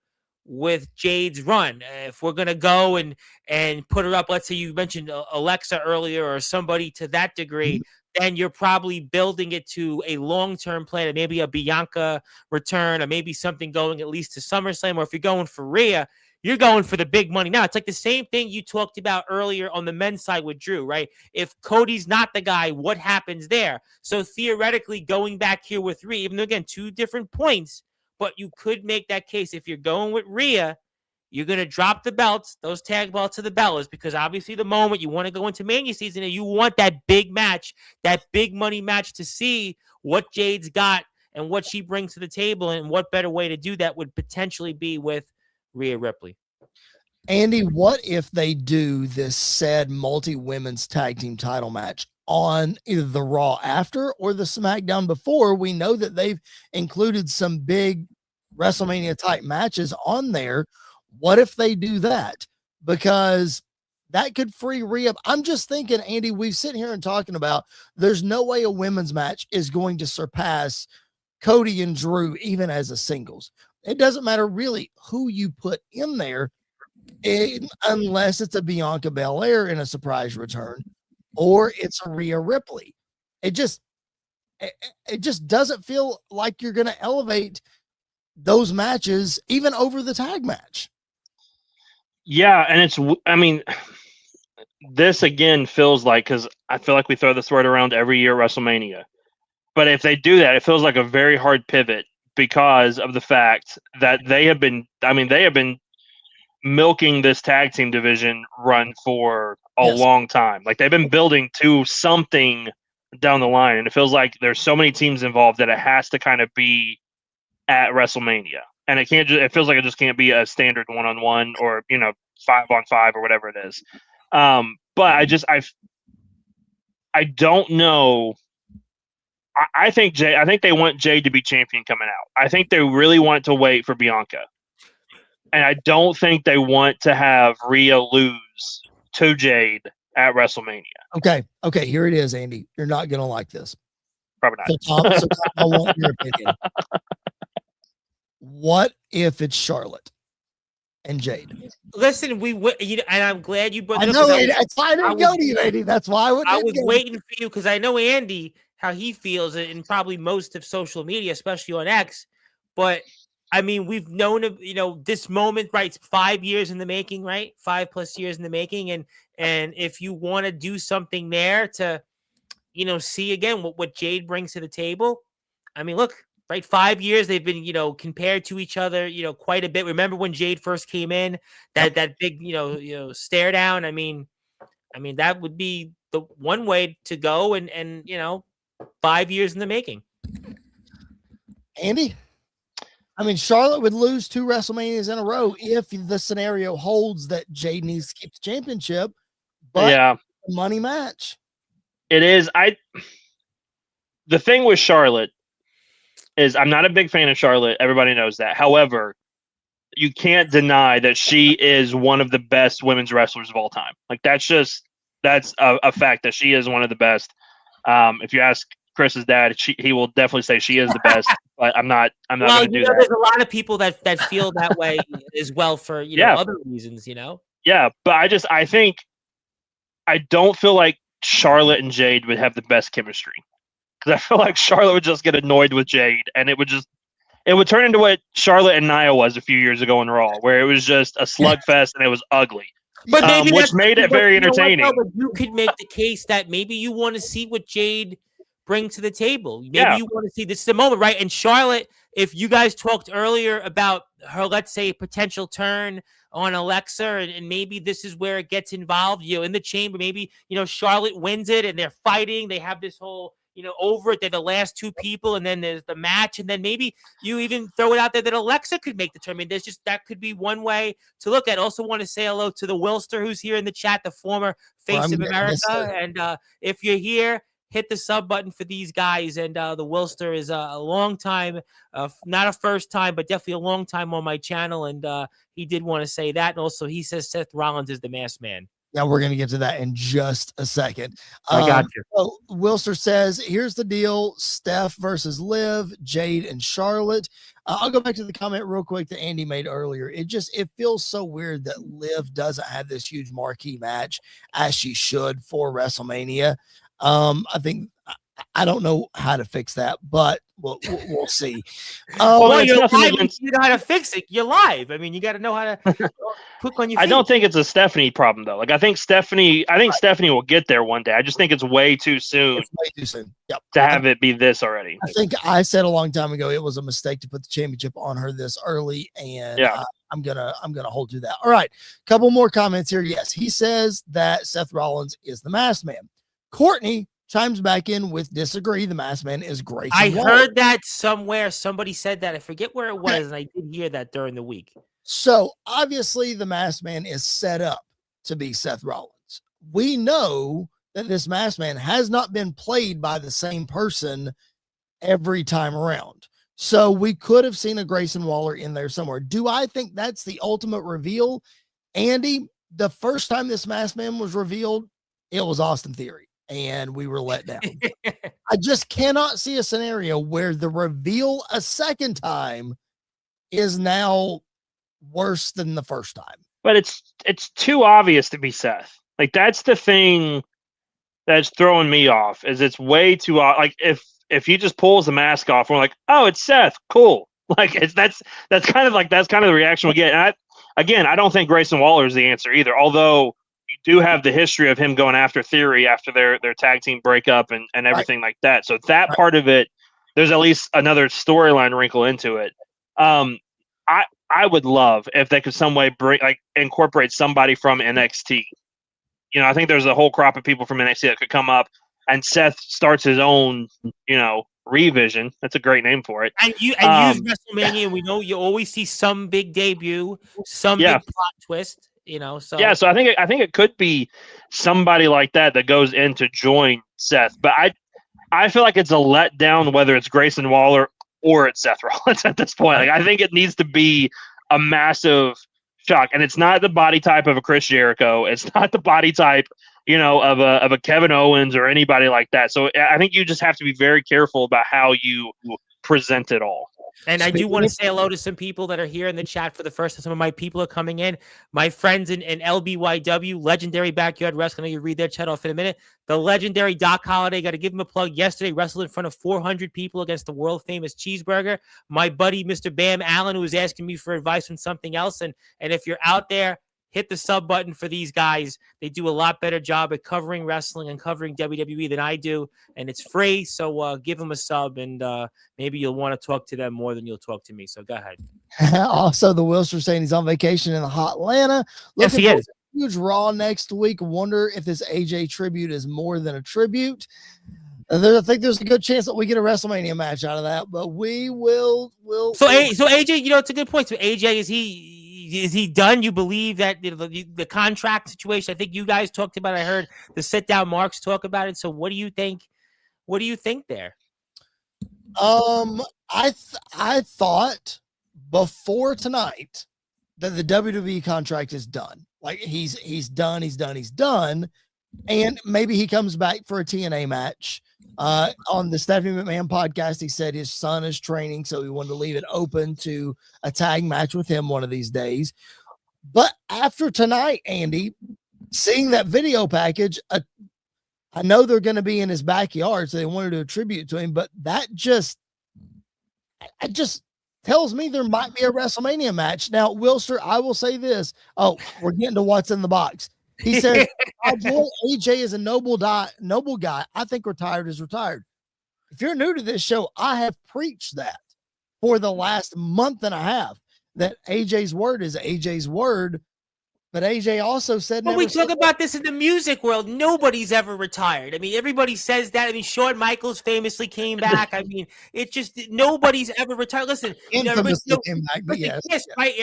with Jade's run. If we're going to go and put her up, let's say you mentioned Alexa earlier or somebody to that degree, then you're probably building it to a long-term plan, maybe a Bianca return or maybe something going at least to SummerSlam. Or if you're going for Rhea, you're going for the big money. Now, it's like the same thing you talked about earlier on the men's side with Drew, right? If Cody's not the guy, what happens there? So theoretically, going back here with Rhea, even though, again, 2 different points, but you could make that case. If you're going with Rhea, you're going to drop the belts, those tag belts to the Bellas, because obviously the moment you want to go into Mania season and you want that big match, that big money match to see what Jade's got and what she brings to the table, and what better way to do that would potentially be with Rhea Ripley. Andy, what if they do this said multi-women's tag team title match on either the Raw after or the SmackDown before? We know that they've included some big WrestleMania type matches on there. What if they do that? Because that could free Rhea up. I'm just thinking, Andy, we've sitting here and talking about there's no way a women's match is going to surpass Cody and Drew, even as a singles. It doesn't matter really who you put in there, unless it's a Bianca Belair in a surprise return, or it's a Rhea Ripley. It just doesn't feel like you're going to elevate those matches even over the tag match. Yeah, and I mean, this again feels like, because I feel like we throw this word around every year at WrestleMania, but if they do that, it feels like a very hard pivot because of the fact that they have been milking this tag team division run for a long time. Like, they've been building to something down the line, and it feels like there's so many teams involved that it has to kind of be at WrestleMania. And it feels like it just can't be a standard 1-on-1 or, 5-on-5 or whatever it is. But I don't know. I think they want Jade to be champion coming out. I think they really want to wait for Bianca. And I don't think they want to have Rhea lose to Jade at WrestleMania. Okay, here it is, Andy. You're not going to like this. Probably not. So Tom, I want your opinion. What if it's Charlotte and Jade? Listen, and I'm glad you brought it up. I know, I didn't go to you, Andy. That's why I was waiting for you, because I know Andy, how he feels, and probably most of social media, especially on X. But I mean, we've known this moment, right? It's 5 years in the making, right? 5+ years in the making, and if you want to do something there to, see again what Jade brings to the table. I mean, look, right? 5 years they've been, compared to each other, quite a bit. Remember when Jade first came in, that big, stare down. I mean, that would be the one way to go, and 5 years in the making. Andy, I mean, Charlotte would lose 2 WrestleManias in a row if the scenario holds that Jade needs to keep the championship. But yeah, money match. It is. The thing with Charlotte is I'm not a big fan of Charlotte. Everybody knows that. However, you can't deny that she is one of the best women's wrestlers of all time. Like, that's a fact that she is one of the best. If you ask Chris's dad, he will definitely say she is the best. But I'm not going to do that. There's a lot of people that feel that way as well for other reasons. Yeah, but I don't feel like Charlotte and Jade would have the best chemistry, because I feel like Charlotte would just get annoyed with Jade, and it would just it would turn into what Charlotte and Nia was a few years ago in Raw, where it was just a slugfest and it was ugly. But maybe which made it very entertaining. But you could make the case that maybe you want to see what Jade brings to the table. Maybe you want to see this is the moment, right? And Charlotte, if you guys talked earlier about her, let's say, potential turn on Alexa, and maybe this is where it gets involved, in the chamber, maybe, Charlotte wins it and they're fighting. They have this whole, over it. They're the last two people, and then there's the match, and then maybe you even throw it out there that Alexa could make the turn. I mean, that could be one way to look at. Also want to say hello to the Wilster who's here in the chat, the former face of America. And if you're here, hit the sub button for these guys. And the Wilster is a long time, not a first time, but definitely a long time on my channel. And he did want to say that. And also he says Seth Rollins is the masked man. Yeah, we're going to get to that in just a second. I got you. So Wilster says, here's the deal. Steph versus Liv, Jade and Charlotte. I'll go back to the comment real quick that Andy made earlier. It feels so weird that Liv doesn't have this huge marquee match as she should for WrestleMania. I don't know how to fix that, but we'll see. You're live. You know how to fix it. You're live. I mean, you got to know how to click on your feet. I don't think it's a Stephanie problem though. Like I think Stephanie will get there one day. I just think it's way too soon. It's way too soon. Yep. To have it be this already. I think I said a long time ago it was a mistake to put the championship on her this early, and I'm gonna hold to that. All right, couple more comments here. Yes, he says that Seth Rollins is the masked man. Courtney chimes back in with disagree. The masked man is great. I heard that somewhere. Somebody said that. I forget where it was, and I did hear that during the week. So obviously the masked man is set up to be Seth Rollins. We know that this masked man has not been played by the same person every time around. So we could have seen a Grayson Waller in there somewhere. Do I think that's the ultimate reveal? Andy, the first time this masked man was revealed, it was Austin Theory, and we were let down. I just cannot see a scenario where the reveal a second time is now worse than the first time. But it's too obvious to be Seth. Like that's the thing that's throwing me off. Is it's way too like if he just pulls the mask off, we're like, oh, it's Seth, cool. Like that's kind of the reaction we get. And I don't think Grayson Waller is the answer either. Although you do have the history of him going after Theory after their tag team breakup and everything like that. So that part of it, there's at least another storyline wrinkle into it. I would love if they could some way incorporate somebody from NXT. I think there's a whole crop of people from NXT that could come up, and Seth starts his own, revision. That's a great name for it. And use WrestleMania. We know you always see some big debut, some big plot twist. So I think it could be somebody like that goes in to join Seth. But I feel like it's a letdown whether it's Grayson Waller or it's Seth Rollins at this point. Like I think it needs to be a massive shock, and it's not the body type of a Chris Jericho. It's not the body type, of a Kevin Owens or anybody like that. So I think you just have to be very careful about how you present it all. And I do want to say hello to some people that are here in the chat for the first time. Some of my people are coming in. My friends in LBYW, Legendary Backyard Wrestling. You read their chat off in a minute. The legendary Doc Holliday, got to give him a plug. Yesterday, wrestled in front of 400 people against the world famous Cheeseburger. My buddy, Mr. Bam Allen, who was asking me for advice on something else. And if you're out there, hit the sub button for these guys. They do a lot better job at covering wrestling and covering WWE than I do, and it's free. So give them a sub, and maybe you'll want to talk to them more than you'll talk to me. So go ahead. Also, the Wilster saying he's on vacation in the hot Atlanta. Yes, he is. Huge Raw next week. Wonder if this AJ tribute is more than a tribute. I think there's a good chance that we get a WrestleMania match out of that, but we will. So AJ, it's a good point. So AJ, is he done? You believe that the contract situation? I think you guys talked about it. I heard the sit down marks talk about it. So what do you think? What do you think there? I thought before tonight that the WWE contract is done. Like he's done, and maybe he comes back for a TNA match. On the Stephanie McMahon podcast, he said his son is training, so he wanted to leave it open to a tag match with him one of these days. But after tonight, Andy, seeing that video package, I know they're going to be in his backyard, so they wanted to attribute to him, but that tells me there might be a WrestleMania match. Now, Wilster, I will say this. Oh, we're getting to what's in the box. He says, "Our boy AJ is a noble guy. I think retired is retired." If you're new to this show, I have preached that for the last month and a half, that AJ's word is AJ's word. But AJ also said, when we talk about this in the music world, nobody's ever retired. I mean, everybody says that. I mean, Shawn Michaels famously came back. I mean, it's just nobody's ever retired. Listen, infamously came back, but yes, Kiss, right?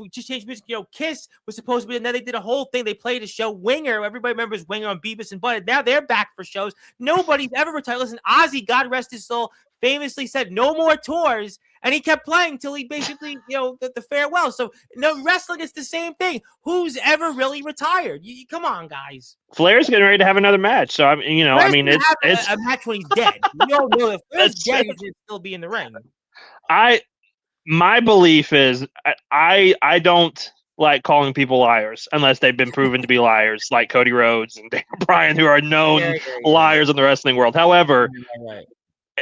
Just change music. Kiss was supposed to be, and then they did a whole thing. They played a show, Winger. Everybody remembers Winger on Beavis and Butthead. Now they're back for shows. Nobody's ever retired. Listen, Ozzy, God rest his soul, famously said no more tours, and he kept playing till he basically, the farewell. So no, wrestling is the same thing. Who's ever really retired? Come on, guys. Flair's getting ready to have another match, so it's a match when he's dead. We all know if Flair's dead, he should still be in the ring. My belief is I don't like calling people liars unless they've been proven to be liars, like Cody Rhodes and Daniel Bryan, who are known liars in the wrestling world. However,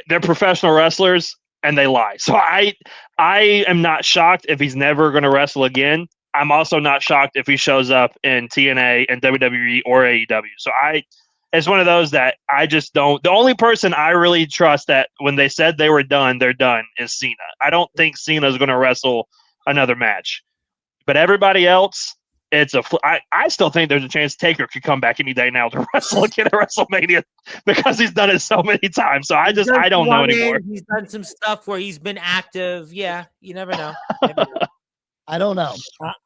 they're professional wrestlers and they lie. So I am not shocked if he's never going to wrestle again. I'm also not shocked if he shows up in TNA and WWE or AEW. So it's one of those that I just don't. The only person I really trust that when they said they were done, they're done is Cena. I don't think Cena is going to wrestle another match. But everybody else, I still think there's a chance Taker could come back any day now to wrestle again at WrestleMania because he's done it so many times. So I don't know anymore. He's done some stuff where he's been active. Yeah, you never know. I don't know.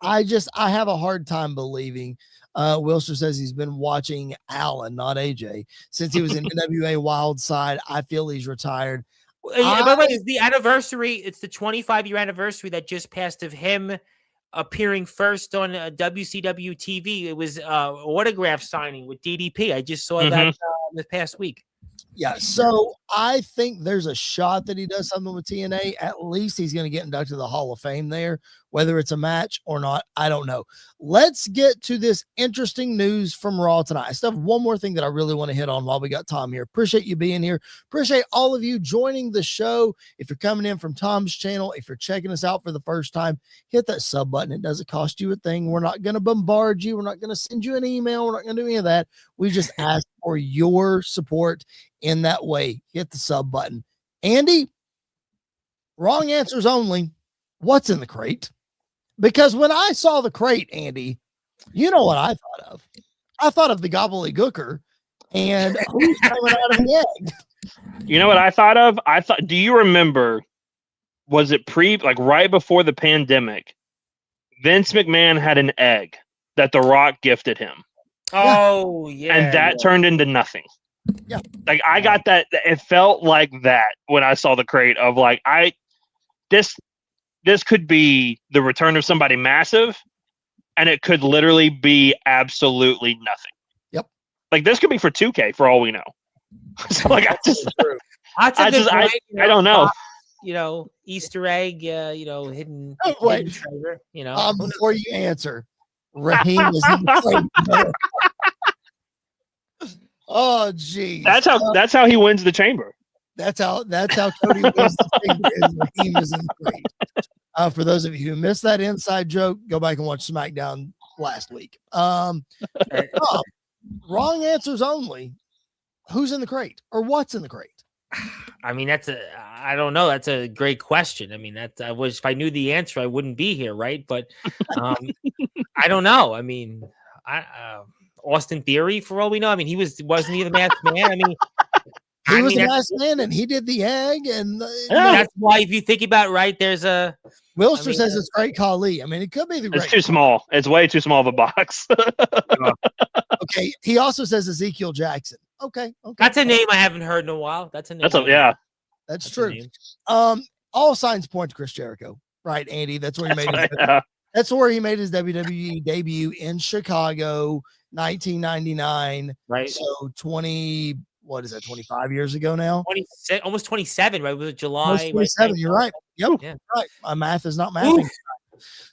I have a hard time believing. Wilster says he's been watching Alan, not AJ, since he was in NWA Wild Side. I feel he's retired. By the way, it's the anniversary. It's the 25-year anniversary that just passed of him appearing first on WCW TV. It was autograph signing with DDP. I just saw that this past week. Yeah, so I think there's a shot that he does something with TNA. At least he's going to get inducted to the Hall of Fame there. Whether it's a match or not, I don't know. Let's get to this interesting news from Raw tonight. I still have one more thing that I really want to hit on while we got Tom here. Appreciate you being here. Appreciate all of you joining the show. If you're coming in from Tom's channel, if you're checking us out for the first time, hit that sub button. It doesn't cost you a thing. We're not going to bombard you. We're not going to send you an email. We're not going to do any of that. We just ask for your support in that way. Hit the sub button. Andy, wrong answers only. What's in the crate? Because when I saw the crate, Andy, you know what I thought of? I thought of the gobbledygooker and who's coming out of the egg. You know what I thought of? Do you remember, was it right before the pandemic, Vince McMahon had an egg that The Rock gifted him. Oh, yeah. And that turned into nothing. Yeah. Like I got that. It felt like that when I saw the crate of this could be the return of somebody massive, and it could literally be absolutely nothing. Yep. Like this could be for 2K for all we know. So I don't know. Easter egg, hidden treasure, before you answer, Raheem is in the crate. Oh, geez. That's how he wins the chamber. That's how Cody wins the chamber. Raheem is in the crate. For those of you who missed that inside joke, go back and watch SmackDown last week. Wrong answers only. Who's in the crate or what's in the crate? I mean, I don't know. That's a great question. I mean, if I knew the answer, I wouldn't be here, right? But I don't know. I mean, Austin Theory, for all we know. I mean, wasn't he the masked man? I mean, he was the masked man, and he did the egg, and that's why if you think about it, right, there's a. Wilster says it's Great Khali. I mean, it could be the Great. It's too small. It's way too small of a box. Okay. He also says Ezekiel Jackson. Okay. That's a name I haven't heard in a while. That's a name. That's true. All signs point to Chris Jericho, right, Andy? That's where he made his. That's where he made his WWE debut in Chicago, 1999. Right. So 25 years ago now? Almost 27, right? Was it July? 27, right? You're right. Yep. Yeah. Right. My math is not mathing.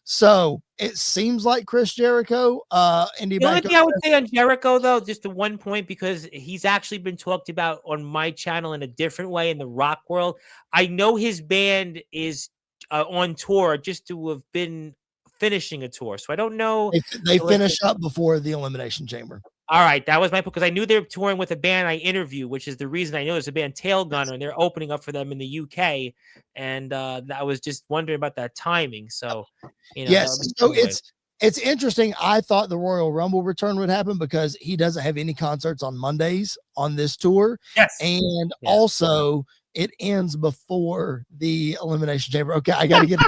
So it seems like Chris Jericho. The only thing I would say on Jericho, though, just to one point, because he's actually been talked about on my channel in a different way in the rock world. I know his band is on tour just to have been finishing a tour. So I don't know. They finish up before the Elimination Chamber. All right, that was my point because I knew they were touring with a band I interview, which is the reason I know there's a band Tail Gunner, and they're opening up for them in the UK. And I was just wondering about that timing. So, yes, so it's interesting. I thought the Royal Rumble return would happen because he doesn't have any concerts on Mondays on this tour. Yes, and also it ends before the Elimination Chamber. Okay, I got to get.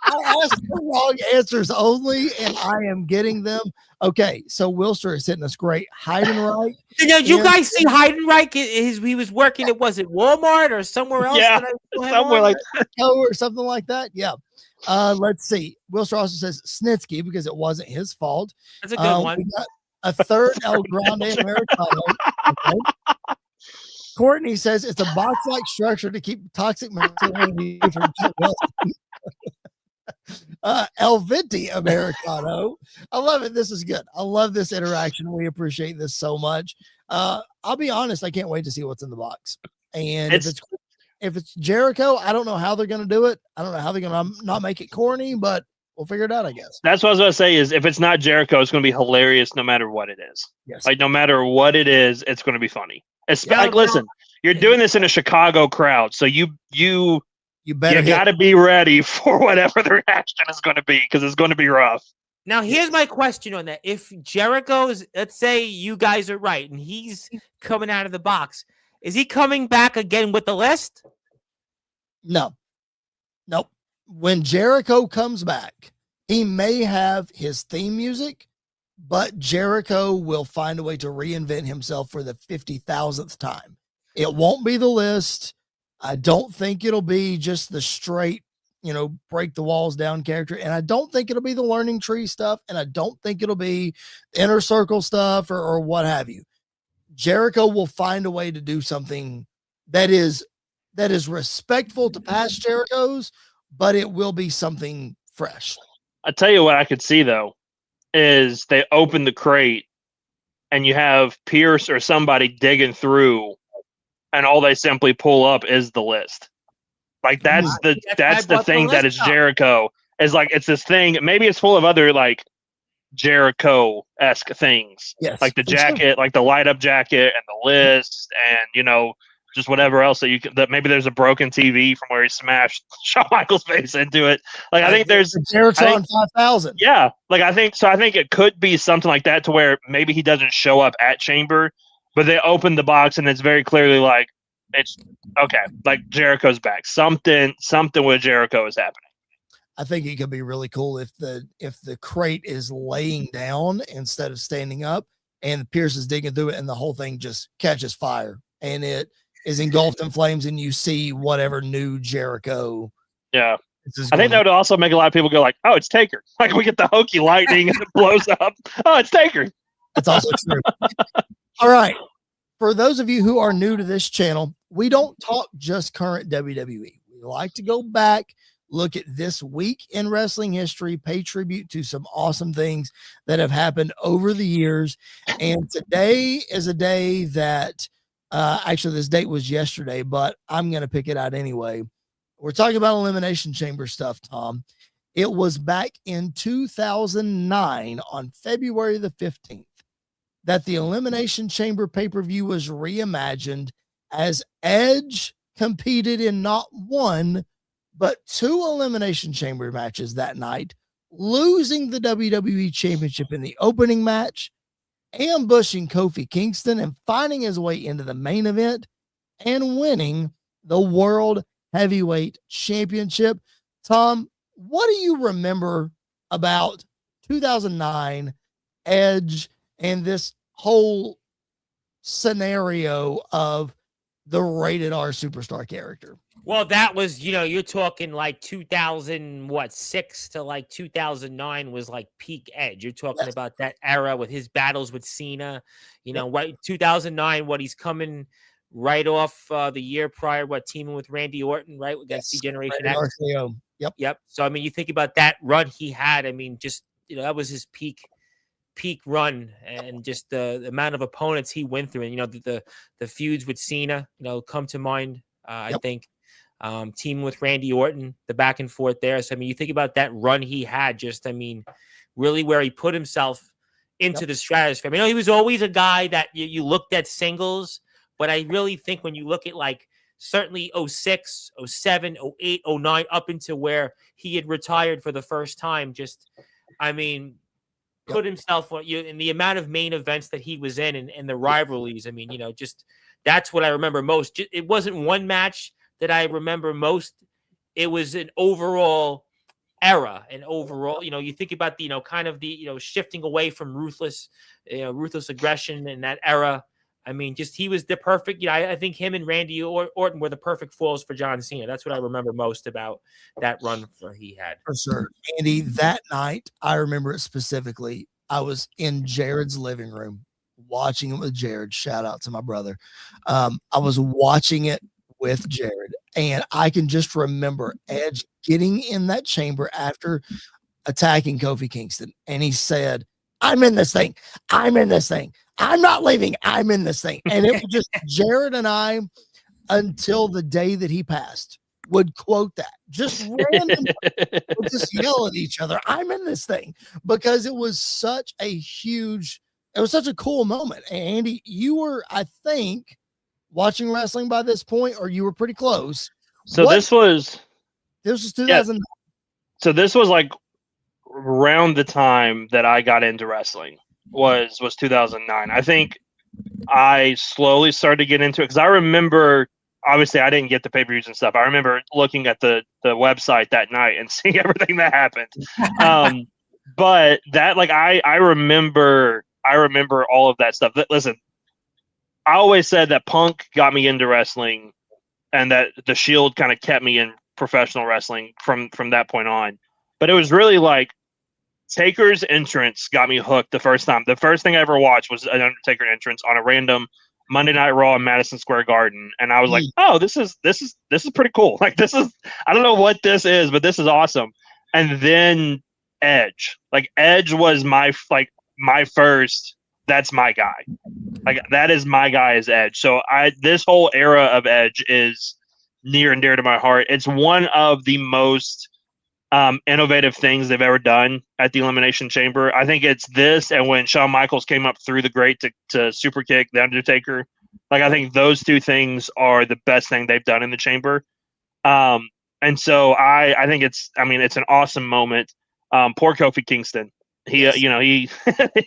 I asked the wrong answers only, and I am getting them. Okay, so Wilster is hitting us great. Heidenreich. You guys see Heidenreich? He was working at, was it Walmart or somewhere else? Yeah, somewhere like that. Or something like that. Yeah. Let's see. Wilster also says Snitsky because it wasn't his fault. That's a good one. We got a third El Grande Americano. Okay. Courtney says it's a box-like structure to keep toxic masculinity from El Venti Americano. I love it. This is good. I love this interaction. We appreciate this so much. I'll be honest, I can't wait to see what's in the box. And if it's Jericho, I don't know how they're going to do it. I don't know how they're going to not make it corny, but we'll figure it out, I guess. That's what I was going to say is if it's not Jericho, it's going to be hilarious no matter what it is. Yes. Like no matter what it is, it's going to be funny. It's like, listen, you're doing this in a Chicago crowd, so you got to be ready for whatever the reaction is going to be because it's going to be rough. Now, here's my question on that. If Jericho's, let's say you guys are right, and he's coming out of the box, is he coming back again with the list? No. Nope. When Jericho comes back, he may have his theme music, but Jericho will find a way to reinvent himself for the 50,000th time. It won't be the list. I don't think it'll be just the straight, break the walls down character. And I don't think it'll be the learning tree stuff. And I don't think it'll be inner circle stuff or what have you. Jericho will find a way to do something that is respectful to past Jerichos, but it will be something fresh. I tell you what I could see though, is they open the crate and you have Pierce or somebody digging through and all they simply pull up is the list. Like that's the thing that is Jericho is like, it's this thing. Maybe it's full of other like Jericho-esque things. Yes, like the jacket, like the light up jacket and the list and, just whatever else that maybe there's a broken TV from where he smashed Shawn Michaels' face into it. Like I think there's Jericho on 5,000. Yeah, like I think it could be something like that to where maybe he doesn't show up at Chamber, but they open the box and it's very clearly like it's okay. Like Jericho's back. Something with Jericho is happening. I think it could be really cool if the crate is laying down instead of standing up, and Pierce is digging through it, and the whole thing just catches fire, and it is engulfed in flames, and you see whatever new Jericho. Yeah. I think that would also make a lot of people go like, oh, it's Taker. Like we get the hokey lightning and it blows up. Oh, it's Taker. That's also true. All right. For those of you who are new to this channel, we don't talk just current WWE. We like to go back, look at this week in wrestling history, pay tribute to some awesome things that have happened over the years. And today is a day that actually this date was yesterday, but I'm going to pick it out anyway. We're talking about Elimination Chamber stuff, Tom. It was back in 2009 on February the 15th that the Elimination Chamber pay-per-view was reimagined as Edge competed in not one, but two Elimination Chamber matches that night, losing the WWE Championship in the opening match, ambushing Kofi Kingston and finding his way into the main event and winning the World Heavyweight Championship. Tom, what do you remember about 2009 Edge and this whole scenario of the rated R superstar character? Well, that was, you're talking like 2006 to like 2009 was like peak Edge. You're talking about that era with his battles with Cena, right? 2009, what he's coming right off the year prior, teaming with Randy Orton, right? Against the Generation X. Yep. So, I mean, you think about that run he had. I mean, just, that was his peak run, and just the amount of opponents he went through, and, the feuds with Cena, come to mind, I think. teaming with Randy Orton, the back and forth there. So, I mean, you think about that run he had, really where he put himself into the stratosphere. I mean, he was always a guy that you looked at singles, but I really think when you look at like certainly 06, 07, 08, 09, up into where he had retired for the first time, put himself in the amount of main events that he was in and the rivalries. I mean, that's what I remember most. It wasn't one match that I remember most. It was an overall era, and overall, you think about the, kind of the, shifting away from ruthless aggression in that era. I mean, he was the perfect, I think him and Randy Orton were the perfect foils for John Cena. That's what I remember most about that run he had. For sure. Andy, that night, I remember it specifically. I was in Jared's living room watching it with Jared. Shout out to my brother. I was watching it with Jared, and I can just remember Edge getting in that chamber after attacking Kofi Kingston, and he said, "I'm in this thing. I'm in this thing. I'm not leaving. I'm in this thing." And it was just Jared and I, until the day that he passed, would quote that just randomly, would just yell at each other, "I'm in this thing," because it was such a cool moment. And Andy, you were, I think, watching wrestling by this point, or you were pretty close. So this was 2000. Yeah. So this was like around the time that I got into wrestling was 2009. I think I slowly started to get into it because I remember, obviously I didn't get the pay-per-views and stuff. I remember looking at the website that night and seeing everything that happened. But that, like, I remember all of that stuff. Listen, I always said that Punk got me into wrestling and that the Shield kind of kept me in professional wrestling from that point on. But it was really like Taker's entrance got me hooked the first time. The first thing I ever watched was an Undertaker entrance on a random Monday Night Raw in Madison Square Garden, and I was like, "Oh, this is pretty cool. Like, I don't know what this is, but this is awesome." And then Edge was my first. That's my guy. Like, that is my guy is Edge. So this whole era of Edge is near and dear to my heart. It's one of the most innovative things they've ever done at the Elimination Chamber. I think it's this and when Shawn Michaels came up through the grate to super kick the Undertaker. Like, I think those two things are the best thing they've done in the Chamber. And so I think it's an awesome moment. Poor Kofi Kingston. He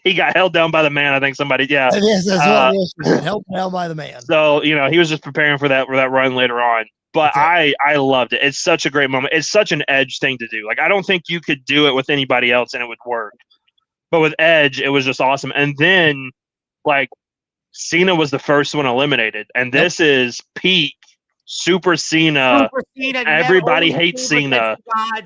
he got held down by the man. I think somebody, Yes, that's what it was. Held down by the man. So, he was just preparing for that run later on. But I loved it. It's such a great moment. It's such an Edge thing to do. Like, I don't think you could do it with anybody else and it would work. But with Edge, it was just awesome. And then, like, Cena was the first one eliminated. And this is peak Super Cena. Everybody hates Cena.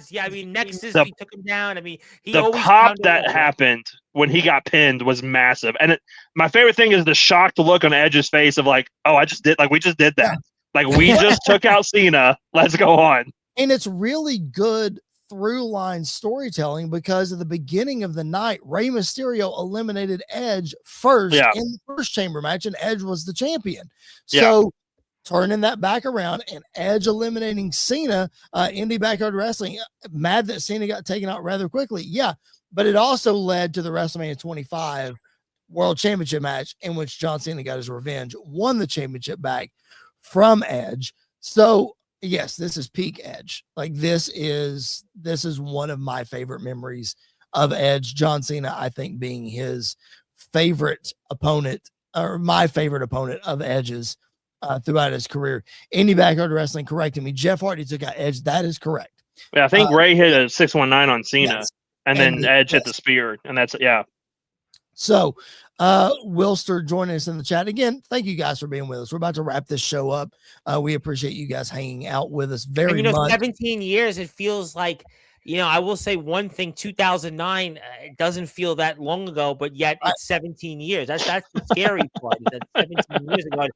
Yeah, I mean, Nexus, he took him down. I mean, the pop that happened when he got pinned was massive. And my favorite thing is the shocked look on Edge's face of like, "Oh, we just did that. Yeah. Like, we just took out Cena. Let's go on." And it's really good through line storytelling because at the beginning of the night, Rey Mysterio eliminated Edge first in the first chamber match, and Edge was the champion. So turning that back around and Edge eliminating Cena, Indie Backyard Wrestling, mad that Cena got taken out rather quickly. Yeah, but it also led to the WrestleMania 25 World Championship match in which John Cena got his revenge, won the championship back from Edge. So yes, this is peak Edge. Like, this is one of my favorite memories of Edge. John Cena, I think, being his favorite opponent, or my favorite opponent of Edge's throughout his career. Indie Backyard Wrestling corrected me. Jeff Hardy took out Edge. That is correct. Yeah, I think Ray hit a 619 on Cena, and then Edge hit the spear, and that's So, Wilster joining us in the chat again. Thank you guys for being with us. We're about to wrap this show up. We appreciate you guys hanging out with us very much. 17 years, it feels like, I will say one thing, 2009, it doesn't feel that long ago, but yet it's 17 years. That's the scary part. Is that 17 years ago.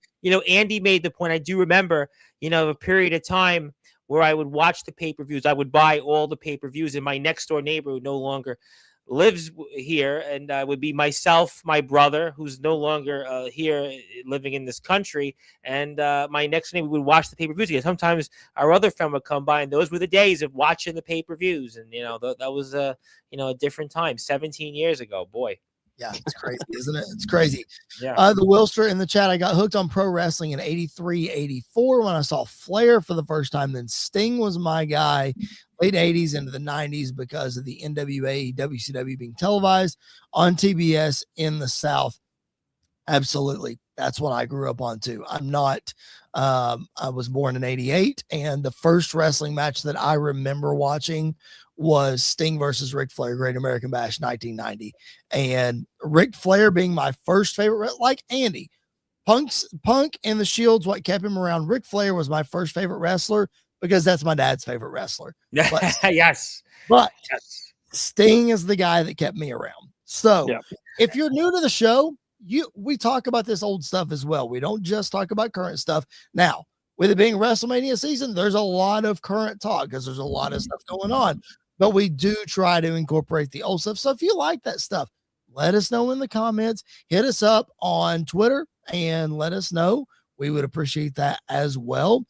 Andy made the point. I do remember, a period of time where I would watch the pay-per-views. I would buy all the pay-per-views, and my next door neighbor would no longer lives here, and would be myself, my brother, who's no longer here living in this country, and my next name. We would watch the pay-per-views again. Sometimes our other friend would come by, and those were the days of watching the pay-per-views. And that was a different time. 17 years ago, boy. Yeah, it's crazy, isn't it? It's crazy. Yeah. The Wilster in the chat, I got hooked on pro wrestling in 83, 84 when I saw Flair for the first time. Then Sting was my guy, late 80s into the 90s because of the NWA, WCW being televised on TBS in the South. Absolutely. That's what I grew up on too. I'm not, I was born in 88, and the first wrestling match that I remember watching was Sting versus Ric Flair, Great American Bash 1990. And Ric Flair being my first favorite, like Andy. Punk and the Shield's what kept him around. Ric Flair was my first favorite wrestler because that's my dad's favorite wrestler. But, yes. But Sting is the guy that kept me around. So if you're new to the show, we talk about this old stuff as well. We don't just talk about current stuff. Now, with it being WrestleMania season, there's a lot of current talk because there's a lot of stuff going on. But we do try to incorporate the old stuff. So if you like that stuff, let us know in the comments. Hit us up on Twitter and let us know. We would appreciate that as well.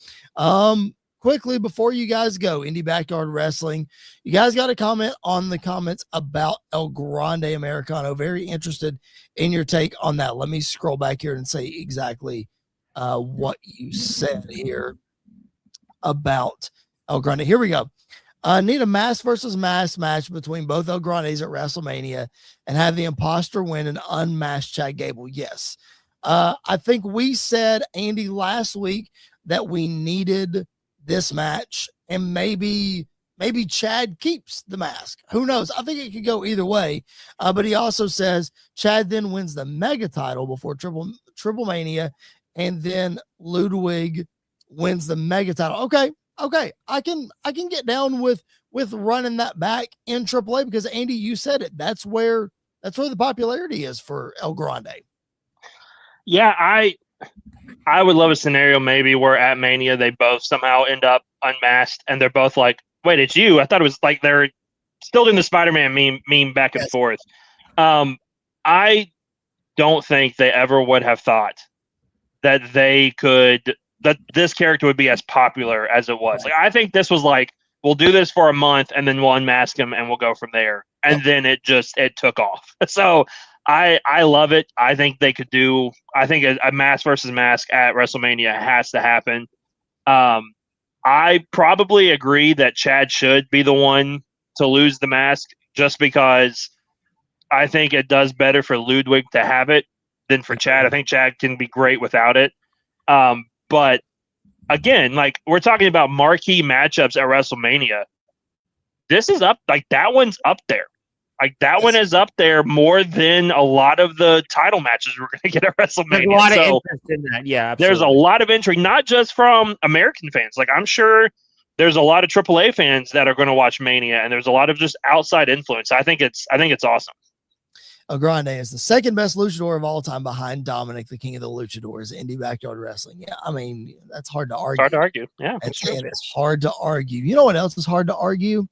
Quickly, before you guys go, Indie Backyard Wrestling, you guys got a comment on the comments about El Grande Americano. Very interested in your take on that. Let me scroll back here and say exactly what you said here about El Grande. Here we go. Need a mask versus mask match between both El Grandes at WrestleMania and have the imposter win an unmasked Chad Gable. Yes. I think we said, Andy, last week that we needed this match, and maybe Chad keeps the mask. Who knows? I think it could go either way. But he also says Chad then wins the mega title before Triple Mania, and then Ludwig wins the mega title. Okay. I can get down with running that back in AAA because Andy, you said it. That's where the popularity is for El Grande. Yeah, I would love a scenario maybe where at Mania they both somehow end up unmasked and they're both like, wait, it's you. I thought it was like they're still doing the Spider-Man meme back and forth. I don't think they ever would have thought that that this character would be as popular as it was. Like, I think this was like, we'll do this for a month and then we'll unmask him and we'll go from there. And then it took off. So I love it. I think they could do, I think a mask versus mask at WrestleMania has to happen. I probably agree that Chad should be the one to lose the mask just because I think it does better for Ludwig to have it than for Chad. I think Chad can be great without it. But again, like, we're talking about marquee matchups at WrestleMania. This is up, like, that one's up there. Like, that one is up there more than a lot of the title matches we're going to get at WrestleMania. There's a lot of interest in that. Yeah, absolutely. There's a lot of intrigue, not just from American fans. Like, I'm sure there's a lot of AAA fans that are going to watch Mania, and there's a lot of just outside influence. I think it's awesome. El Grande is the second best luchador of all time behind Dominic, the king of the luchadors, Indie Backyard Wrestling. Yeah, I mean, that's hard to argue. Hard to argue. Yeah. It's hard to argue. You know what else is hard to argue?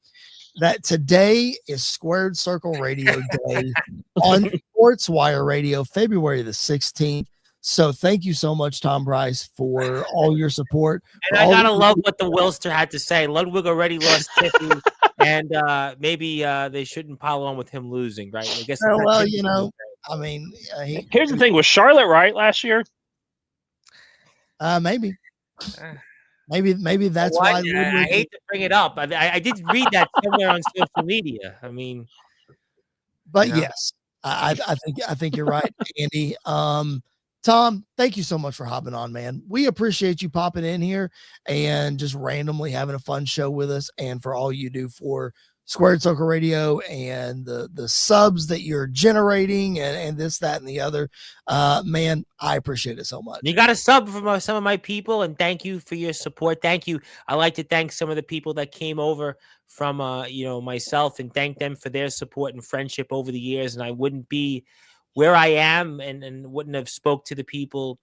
That today is Squared Circle Radio Day on Sports Wire Radio, February the 16th. So thank you so much, Tom Bryce, for all your support. And I gotta love what the Wilster had to say. Ludwig already lost Tiffy, and maybe they shouldn't pile on with him losing, right? I guess. Well, you know, I mean, here's the thing: was Charlotte right last year? Maybe. Maybe that's why. I hate to bring it up. I did read that somewhere on social media. I mean, but yes, I think you're right, Andy. Tom, thank you so much for hopping on, man. We appreciate you popping in here and just randomly having a fun show with us, and for all you do for Squared Circle Radio and the subs that you're generating and this, that, and the other. Man, I appreciate it so much. You got a sub from some of my people, and thank you for your support. Thank you. I like to thank some of the people that came over from myself, and thank them for their support and friendship over the years. And I wouldn't be where I am and wouldn't have spoke to the people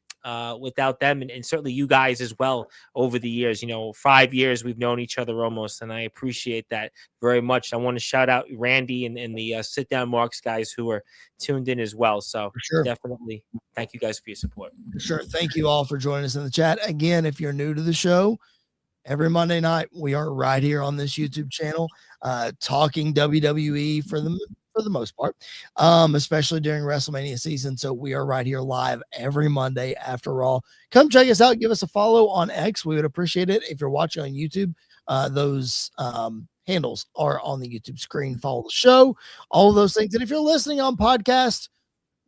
without them, and certainly you guys as well over the years. 5 years we've known each other almost, and I appreciate that very much. I want to shout out Randy and the Sit Down Marks guys who are tuned in as well. So sure. Definitely thank you guys for your support. Sure. Thank you all for joining us in the chat. Again, if you're new to the show, every Monday night we are right here on this YouTube channel, talking WWE for the most part, especially during WrestleMania season. So we are right here live every Monday after Raw. Come check us out. Give us a follow on X. We would appreciate it. If you're watching on YouTube, those handles are on the YouTube screen. Follow the show, all of those things. And if you're listening on podcast,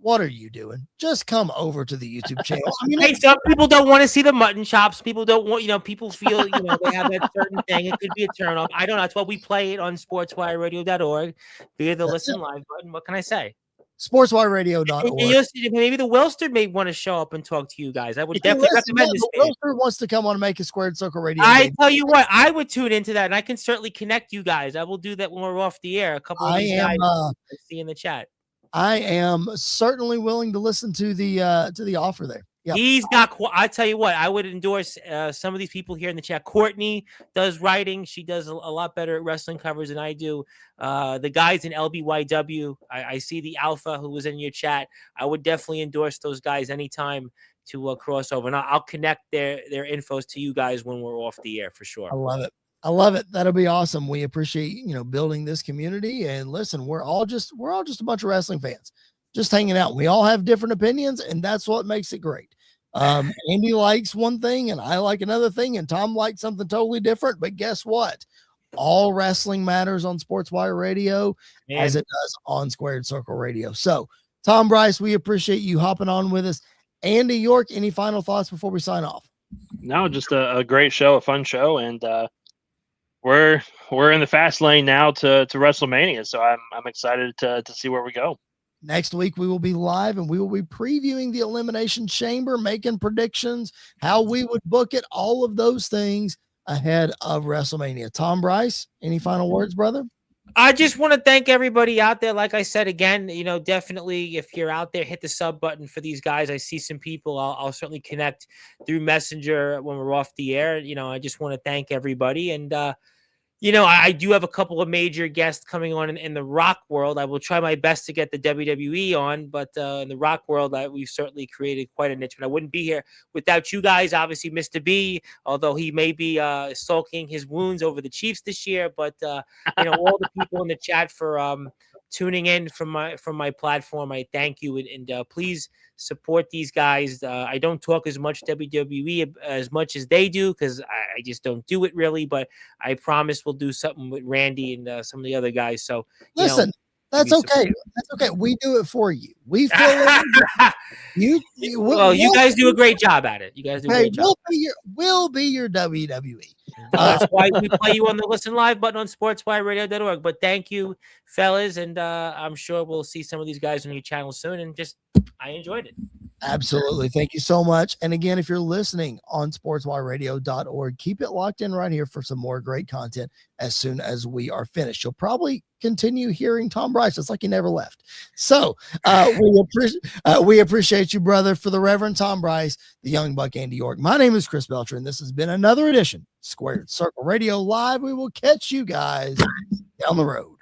what are you doing? Just come over to the YouTube channel. I mean, hey, some people don't want to see the mutton chops. People don't want, people feel, they have that certain thing. It could be a turn off. I don't know. That's why we play it on sportswireradio.org via the listen live button. What can I say? Sportswireradio.org. Maybe the Wilster may want to show up and talk to you guys. I would definitely recommend this. Wilster wants to come on and make a Squared Circle Radio. I tell you what, I would tune into that, and I can certainly connect you guys. I will do that when we're off the air. A couple of these guys I see in the chat. I am certainly willing to listen to the offer there. Yep. He's got. I tell you what, I would endorse some of these people here in the chat. Courtney does writing; she does a lot better at wrestling covers than I do. The guys in LBYW, I see the Alpha who was in your chat. I would definitely endorse those guys anytime to cross over, and I'll connect their infos to you guys when we're off the air for sure. I love it. I love it. That'll be awesome. We appreciate, building this community. And listen, we're all just a bunch of wrestling fans just hanging out. We all have different opinions, and that's what makes it great. Andy likes one thing and I like another thing, and Tom likes something totally different. But guess what? All wrestling matters on Sportswire Radio as it does on Squared Circle Radio. So, Tom Bryce, we appreciate you hopping on with us. Andy York, any final thoughts before we sign off? No, just a great show, a fun show, and we're in the fast lane now to WrestleMania, so I'm excited to see where we go. Next week we will be live and we will be previewing the Elimination Chamber, making predictions, how we would book it, all of those things ahead of WrestleMania. Tom Bryce, any final words, brother? I just want to thank everybody out there. Like I said, again, definitely if you're out there, hit the sub button for these guys. I see some people. I'll certainly connect through Messenger when we're off the air. I just want to thank everybody. And, I do have a couple of major guests coming on in the rock world. I will try my best to get the WWE on, but in the rock world, we've certainly created quite a niche. But I wouldn't be here without you guys. Obviously, Mr. B, although he may be sulking his wounds over the Chiefs this year, but all the people in the chat for tuning in from my platform, I thank you, and please support these guys. I don't talk as much WWE as much as they do because I just don't do it really, but I promise we'll do something with Randy and some of the other guys. So listen, that's okay. That's okay. We do it for you. We feel you guys do a great job at it. You guys do a great job. We'll be your WWE. That's why we play you on the listen live button on sportswireradio.org. But thank you, fellas, and I'm sure we'll see some of these guys on your channel soon. And I enjoyed it. Absolutely. Thank you so much. And again, if you're listening on sportswireradio.org, keep it locked in right here for some more great content as soon as we are finished. You'll probably continue hearing Tom Bryce. It's like he never left. So we appreciate you, brother. For the Reverend Tom Bryce, the Young Buck Andy York, my name is Chris Belcher, and this has been another edition of Squared Circle Radio Live. We will catch you guys down the road.